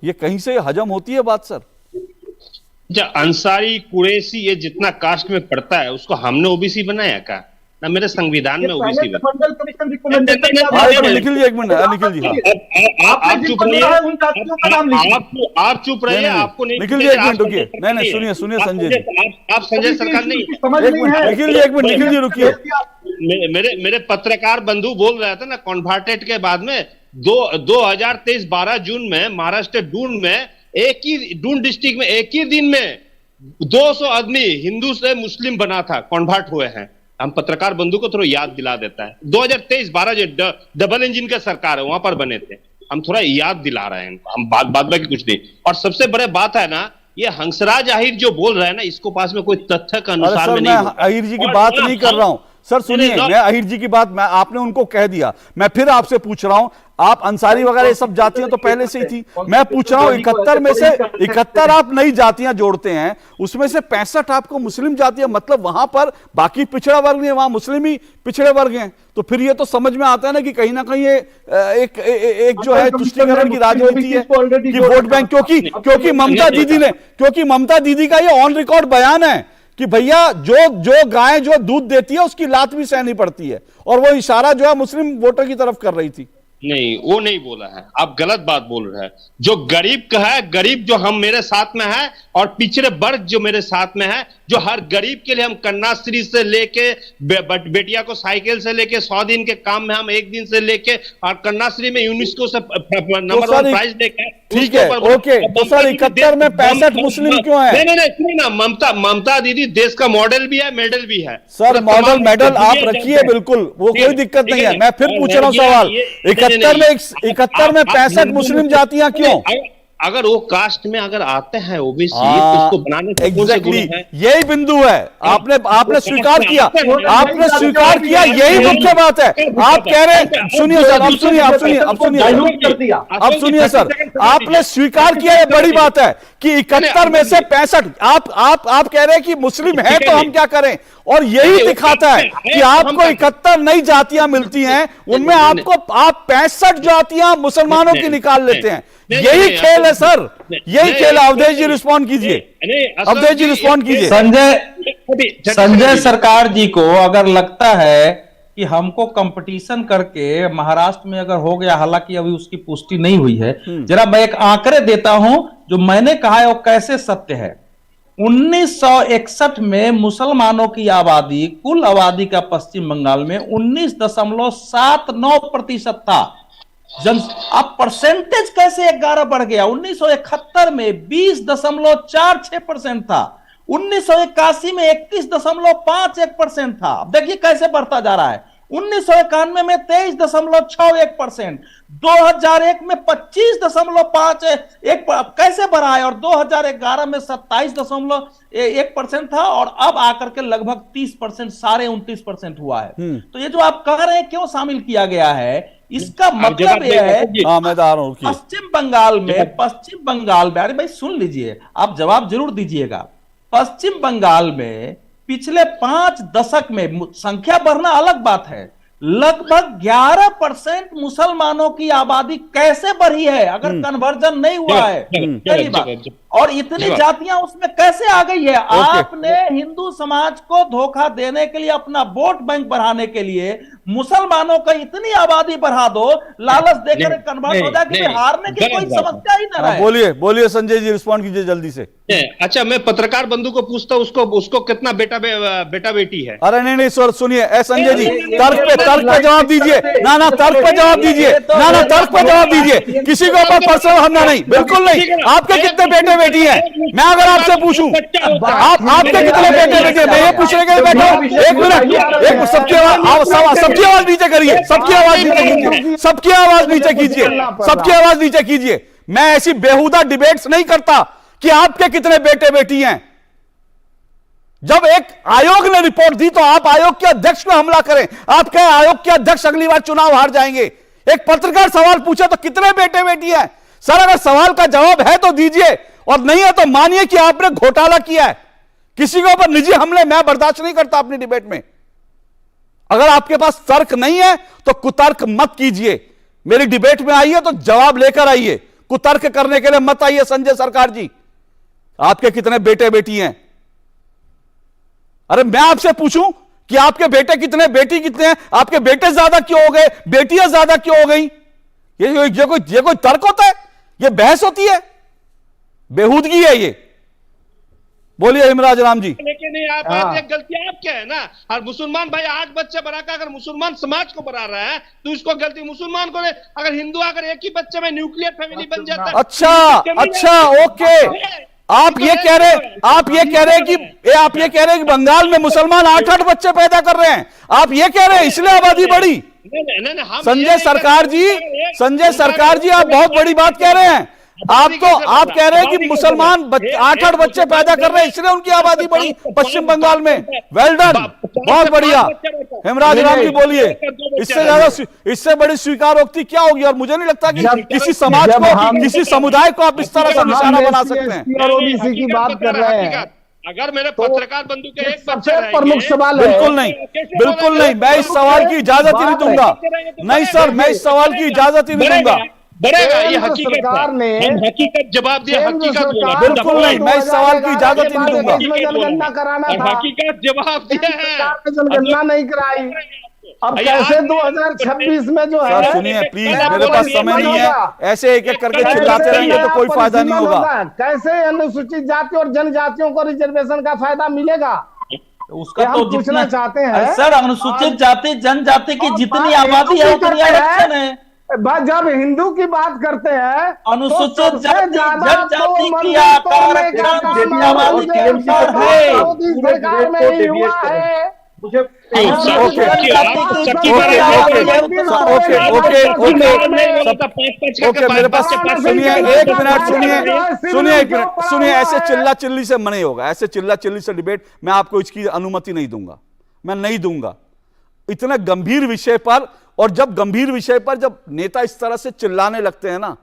Speaker 1: ये कहीं से हजम होती है बात सर?
Speaker 5: अंसारी, कुरैशी, ये जितना कास्ट में पड़ता है उसको हमने ओबीसी बनाया क्या? ना मेरे संविधान में ओबीसी
Speaker 1: निखिल जी एक मिनट, निखिल जी
Speaker 5: आप चुप रहिए, आप चुप रहिए, आपको नहीं।
Speaker 1: निखिल जी एक मिनट रुकिए, नहीं सुनिए संजय जी,
Speaker 5: आप संजय सरकार नहीं,
Speaker 1: निखिल जी एक मिनट, निखिल जी रुकिए।
Speaker 5: मेरे पत्रकार बंधु बोल रहा था ना, कॉन्वर्टेड के बाद में 2023 12 जून में महाराष्ट्र डून में डून डिस्ट्रिक्ट में एक ही दिन में 200 आदमी हिंदू से मुस्लिम बना था, कन्वर्ट हुए हैं। हम पत्रकार बंधु को थोड़ा याद दिला देता है, 2023-12 जो डबल इंजन का सरकार है वहां पर बने थे, हम थोड़ा याद दिला रहे हैं इनको, हम बाद बाकी कुछ नहीं। और सबसे बड़े बात है ना, ये हंसराज अहीर जो बोल रहे हैं ना, इसको पास में कोई तथ्य के अनुसार में नहीं।
Speaker 1: मैं अहीर जी की बात नहीं कर रहा हूं सर, सुनिए, मैं अहीर जी की बात, आपने उनको कह दिया, मैं फिर आपसे पूछ रहा हूं, आप अंसारी वगैरह ये सब जातियां तो पहले से ही थी, मैं पूछ रहा हूं 71 में से 71 आप नई जातियां जोड़ते हैं, उसमें से 65 आपको मुस्लिम जातियां, मतलब वहां पर बाकी पिछड़ा वर्ग नहीं है, वहां मुस्लिम ही पिछड़े वर्ग हैं। तो फिर ये तो समझ में आता है ना कि कहीं ना कहीं ये एक जो है तुष्टीकरण की राजनीति है कि वोट बैंक, क्योंकि ममता दीदी का ये ऑन रिकॉर्ड बयान है कि भैया जो गाय जो दूध देती है उसकी लात भी सहनी पड़ती है, और वो इशारा जो है मुस्लिम वोटर की तरफ कर रही थी।
Speaker 5: नहीं, वो नहीं बोला है, आप गलत बात बोल रहे हैं। जो गरीब का है, गरीब जो हम मेरे साथ में है, और पिछड़े वर्ग जो मेरे साथ में है, जो हर गरीब के लिए हम कन्याश्री से लेके बेटिया को साइकिल से लेके 100 दिन के काम में हम 1 दिन से लेके, और कन्याश्री में यूनेस्को से नंबर 1 प्राइज देके,
Speaker 1: ठीक है, ओके। तो सर 71 में 65 मुस्लिम क्यों है?
Speaker 5: नहीं ना, ममता दीदी देश का मॉडल भी है, मेडल भी है
Speaker 1: सर। मेडल आप रखिए, बिल्कुल, वो कोई दिक्कत नहीं है। मैं फिर पूछ रहा हूं सवाल, 71 में 65 मुस्लिम जातियां क्यों?
Speaker 5: अगर वो कास्ट में अगर आते हैं ओबीसी, तो उसको बनाने से
Speaker 1: एग्जैक्टली यही बिंदु है। आपने स्वीकार किया, यही मुख्य बात है। आप कह रहे हैं, सुनिए सर, अब सुनिए सर, आपने स्वीकार किया, ये बड़ी बात है कि 71 में से 65 आप कह रहे हैं कि मुस्लिम है तो हम क्या करें, और यही दिखाता है कि आपको 71 नई जातियां मिलती हैं, उनमें आप 65 जातियां मुसलमानों की निकाल लेते हैं। यही खेल है सर, यही खेल है। अवधेश जी रिस्पॉन्ड कीजिए, अवधेश जी रिस्पॉन्ड कीजिए।
Speaker 6: संजय सरकार जी को अगर लगता है कि हमको कंपटीशन करके महाराष्ट्र में अगर हो गया, हालांकि अभी उसकी पुष्टि नहीं हुई है, जरा मैं एक आंकड़े देता हूं जो मैंने कहा है वो कैसे सत्य है। 1961 में मुसलमानों की आबादी, कुल आबादी का पश्चिम बंगाल में 19.79% था। अब परसेंटेज कैसे 11 बढ़ गया? 1971 में 20.46% था, 1981 में 31.51% था। अब देखिए कैसे बढ़ता जा रहा है। 1991 में 23.61%, 2001 में 25.51, कैसे बढ़ा है, और 2011 में 27.1% था, और अब आकर के लगभग 30%, 29.5% हुआ है। तो ये जो आप कह रहे हैं क्यों शामिल किया गया है, इसका मतलब यह है पश्चिम बंगाल में, अरे भाई सुन लीजिए, आप जवाब जरूर दीजिएगा। पश्चिम बंगाल में पिछले 5 दशक में संख्या बढ़ना अलग बात है, लगभग 11% मुसलमानों की आबादी कैसे बढ़ी है अगर कन्वर्जन नहीं हुआ है? पहली बात। और इतनी जातियां उसमें कैसे आ गई है? आपने हिंदू समाज को धोखा देने के लिए, अपना वोट बैंक बढ़ाने के लिए मुसलमानों का इतनी आबादी बढ़ा दो, लालच देकर कन्वर्ट हो जाए कि हारने की कोई समस्या ही ना रहे।
Speaker 1: बोलिए बोलिए संजय जी, रिस्पॉन्ड कीजिए जल्दी से।
Speaker 5: अच्छा, मैं पत्रकार बंधु को पूछता हूँ, उसको कितना बेटा बेटी है?
Speaker 1: अरे नहीं सर, सुनिए संजय जी, तर्क पे जवाब दीजिए। ना तर्क पे जवाब दीजिए, ना तर्क पे जवाब दीजिए। किसी के ऊपर पर्सनल हमला नहीं, बिल्कुल नहीं। आपके कितने बेटे बेटी हैं? मैं अगर आपसे पूछूं आपके कितने बेटे बेटी हैं, मैं ये पूछने के लिए बैठा हूं। एक मिनट, सबकी आवाज नीचे करिए, सबकी आवाज नीचे कीजिए, सबकी आवाज नीचे कीजिए, सबकी आवाज नीचे कीजिए। मैं ऐसी बेहुदा डिबेट्स नहीं करता कि आपके कितने बेटे बेटी हैं। जब एक आयोग ने रिपोर्ट दी तो आप आयोग के अध्यक्ष पे हमला करें। आप कहें आयोग के अध्यक्ष अगली बार चुनाव हार जाएंगे। एक पत्रकार सवाल पूछे तो कितने बेटे बेटी हैं? सर, अगर सवाल का जवाब है तो दीजिए, और नहीं है तो मानिए कि आपने घोटाला किया है। किसी के ऊपर निजी हमले मैं बर्दाश्त नहीं करता अपनी डिबेट में। अगर आपके पास तर्क नहीं है तो कुतर्क मत कीजिए। मेरी डिबेट में आइए तो जवाब लेकर आइए, कुतर्क करने के लिए मत आइए। संजय सरकार जी, आपके कितने बेटे बेटी हैं? अरे मैं आपसे पूछूं कि आपके बेटे कितने, बेटी कितने हैं? आपके बेटे ज्यादा क्यों हो गए, बेटियां ज्यादा क्यों हो गई? ये कोई तर्क होता है? ये बहस होती है? बेहूदगी है ये। बोलिए हिमराज राम जी।
Speaker 5: लेकिन एक गलती आप क्या है ना, और मुसलमान भाई 8 बच्चे बढ़ाकर अगर मुसलमान समाज को बढ़ा रहा है तो इसको गलती मुसलमान को नहीं। अगर हिंदू अगर एक ही बच्चे में न्यूक्लियर फैमिली बन जाता है।
Speaker 1: अच्छा, ओके। आप ये कह रहे हैं कि बंगाल में मुसलमान 8-8 बच्चे पैदा कर रहे हैं। आप ये कह रहे हैं इसलिए आबादी बढ़ी? संजय सरकार जी, आप बहुत बड़ी बात कह रहे हैं। आप कह रहे हैं कि मुसलमान 8-8 बच्चे पैदा कर रहे हैं इसलिए उनकी आबादी बढ़ी पश्चिम बंगाल में। वेल डन, बहुत बढ़िया। हेमराज राम जी बोलिए, इससे बड़ी स्वीकारोक्ति क्या होगी? और मुझे नहीं लगता कि किसी समाज को, किसी समुदाय को आप इस तरह से निशाना बना सकते हैं।
Speaker 7: और ओबीसी की बात कर रहे हैं।
Speaker 5: अगर मेरे पत्रकार बंधु के एक बच्चे
Speaker 7: प्रमुख सवाल है।
Speaker 1: बिल्कुल नहीं, मैं इस सवाल की इजाजत ही नहीं दूंगा। नहीं सर, मैं इस सवाल की इजाजत ही नहीं दूंगा।
Speaker 5: बढ़ेगा, ये सरकार ने हकीकत जवाब दिया, हकीकत बोला।
Speaker 1: बिल्कुल नहीं, मैं इस सवाल की इजाजत ही नहीं दूंगा।
Speaker 7: जनगणना कराना था,
Speaker 5: हकीकत जवाब दिया है,
Speaker 7: जनगणना नहीं कराई। अब कैसे 2026 में जो है?
Speaker 1: सर सुनिए प्लीज, मेरे पास समय नहीं है। ऐसे एक एक करके चिल्लाते रहेंगे तो कोई फायदा नहीं होगा।
Speaker 7: कैसे अनुसूचित जाति और जनजातियों को रिजर्वेशन का फायदा मिलेगा?
Speaker 6: उसका तो
Speaker 7: पूछना चाहते हैं
Speaker 6: सर। अनुसूचित जाति जनजाति की जितनी आबादी है उतनी आरक्षण है।
Speaker 7: जब हिंदू की बात करते हैं,
Speaker 6: अनुसूचित जाति जनजाति की आरक्षण जितनी आबादी के अनुसार है।
Speaker 7: सरकार में ही हुआ है।
Speaker 1: ओके, मेरे पास सुनिए, एक मिनट सुनिए। ऐसे चिल्ला चिल्ली से नहीं होगा। ऐसे चिल्ला चिल्ली से डिबेट मैं आपको इसकी अनुमति नहीं दूंगा, मैं नहीं दूंगा। इतने गंभीर विषय पर, और जब गंभीर विषय पर जब नेता इस तरह से चिल्लाने लगते हैं ना,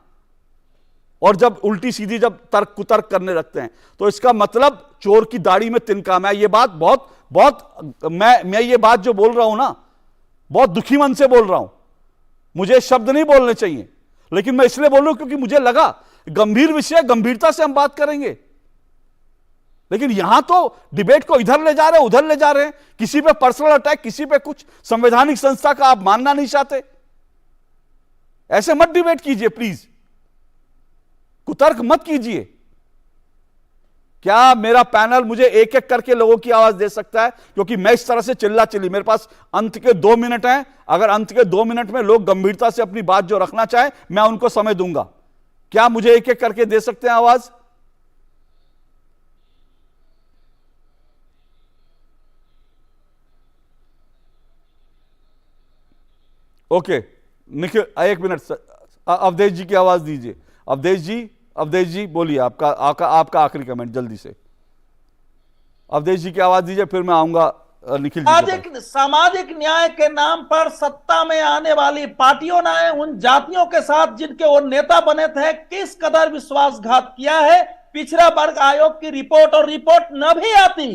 Speaker 1: और जब उल्टी सीधी जब तर्क कुतर्क करने लगते हैं, तो इसका मतलब चोर की दाढ़ी में तिनका। मैं ये बात मैं ये बात जो बोल रहा हूं ना, बहुत दुखी मन से बोल रहा हूं। मुझे शब्द नहीं बोलने चाहिए, लेकिन मैं इसलिए बोल रहा हूं क्योंकि मुझे लगा गंभीर विषय, गंभीरता से हम बात करेंगे। लेकिन यहां तो डिबेट को इधर ले जा रहे हैं, उधर ले जा रहे हैं। किसी पे पर्सनल अटैक, किसी पे कुछ। संवैधानिक संस्था का आप मानना नहीं चाहते, ऐसे मत डिबेट कीजिए प्लीज, कुतर्क मत कीजिए। क्या मेरा पैनल मुझे एक एक करके लोगों की आवाज दे सकता है? क्योंकि मैं इस तरह से चिल्ला चिल्ली, मेरे पास अंत के 2 मिनट हैं। अगर अंत के 2 मिनट में लोग गंभीरता से अपनी बात जो रखना चाहे, मैं उनको समय दूंगा। क्या मुझे एक एक करके दे सकते हैं आवाज? ओके, निखिल एक मिनट, अवधेश जी की आवाज दीजिए। अवधेश जी बोलिए, आपका आखिरी कमेंट जल्दी से। अवधेश जी की आवाज दीजिए, फिर मैं आऊंगा निखिल जी।
Speaker 6: सामाजिक न्याय के नाम पर सत्ता में आने वाली पार्टियों ने उन जातियों के साथ जिनके वो नेता बने थे किस कदर विश्वासघात किया है। पिछड़ा वर्ग आयोग की रिपोर्ट, और रिपोर्ट न भी आती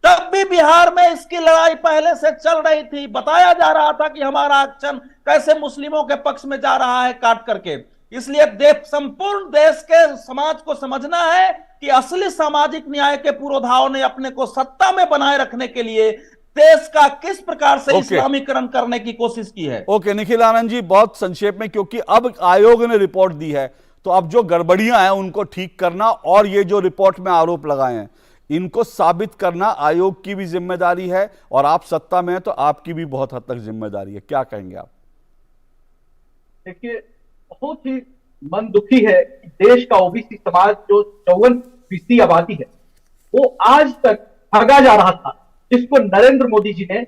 Speaker 6: तब भी बिहार में इसकी लड़ाई पहले से चल रही थी। बताया जा रहा था कि हमारा आरक्षण कैसे मुस्लिमों के पक्ष में जा रहा है काट करके। इसलिए संपूर्ण देश के समाज को समझना है कि असली सामाजिक न्याय के पुरोधाओं ने अपने को सत्ता में बनाए रखने के लिए देश का किस प्रकार से इस्लामीकरण करने की कोशिश की है।
Speaker 1: ओके निखिल आनंद जी, बहुत संक्षेप में, क्योंकि अब आयोग ने रिपोर्ट दी है, तो अब जो गड़बड़ियां हैं उनको ठीक करना और ये जो रिपोर्ट में आरोप लगाए हैं इनको साबित करना आयोग की भी जिम्मेदारी है, और आप सत्ता में हैं तो आपकी भी बहुत हद तक जिम्मेदारी है। क्या कहेंगे आप?
Speaker 4: देखिए, बहुत ही मन दुखी है कि देश का ओबीसी समाज जो 54% आबादी है वो आज तक भागा जा रहा था, जिसको नरेंद्र मोदी जी ने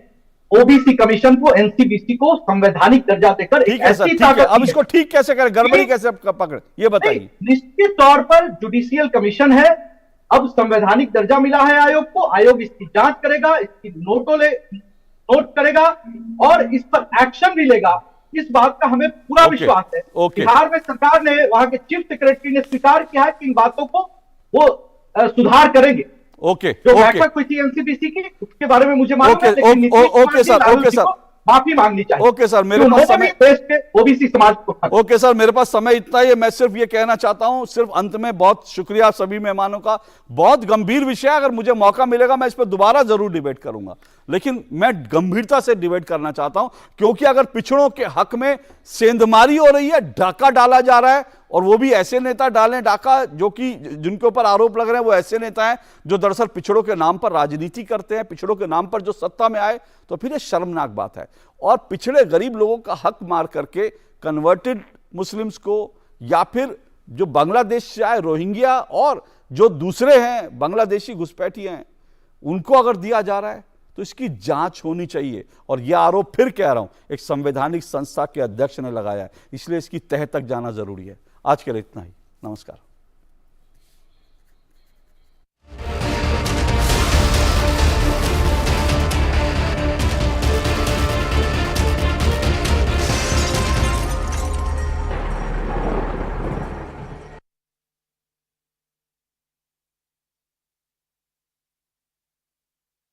Speaker 4: ओबीसी कमीशन को, एनसीबीसी को संवैधानिक दर्जा देकर
Speaker 1: ठीक है सर, ठीक है। अब इसको ठीक कैसे करें, गड़बड़ी कैसे पकड़े, ये बताइए।
Speaker 4: निश्चित तौर पर जुडिशियल कमीशन है, अब संवैधानिक दर्जा मिला है आयोग को, आयोग इसकी जांच करेगा, इसकी नोट करेगा और इस पर एक्शन भी लेगा। इस बात का हमें पूरा विश्वास है। बिहार में सरकार ने, वहां के चीफ सेक्रेटरी ने स्वीकार किया है कि इन बातों को वो सुधार करेंगे। जो बैठक हुई थी एनसीबीसी की, उसके बारे में मुझे मालूम है, लेकिन
Speaker 1: ओके सर,
Speaker 4: माफी मांगनी चाहिए।
Speaker 1: ओके सर, मेरे पास समय,
Speaker 4: देश के ओबीसी समाज को।
Speaker 1: ओके सर, मेरे पास समय इतना ही है। मैं सिर्फ ये कहना चाहता हूं, सिर्फ अंत में, बहुत शुक्रिया सभी मेहमानों का। बहुत गंभीर विषय है, अगर मुझे मौका मिलेगा मैं इस पर दोबारा जरूर डिबेट करूंगा, लेकिन मैं गंभीरता से डिबेट करना चाहता हूं, क्योंकि अगर पिछड़ों के हक में सेंधमारी हो रही है, डाका डाला जा रहा है, और वो भी ऐसे नेता डालें डाका जो कि जिनके ऊपर आरोप लग रहे हैं वो ऐसे नेता हैं जो दरअसल पिछड़ों के नाम पर राजनीति करते हैं, पिछड़ों के नाम पर जो सत्ता में आए, तो फिर ये शर्मनाक बात है। और पिछड़े गरीब लोगों का हक मार करके कन्वर्टेड मुस्लिम्स को, या फिर जो बांग्लादेश से आए रोहिंग्या और जो दूसरे हैं बांग्लादेशी घुसपैठी हैं, उनको अगर दिया जा रहा है तो इसकी जांच होनी चाहिए। और यह आरोप फिर कह रहा हूं, एक संवैधानिक संस्था के अध्यक्ष ने लगाया है, इसलिए इसकी तह तक जाना जरूरी है। आज के लिए इतना ही, नमस्कार।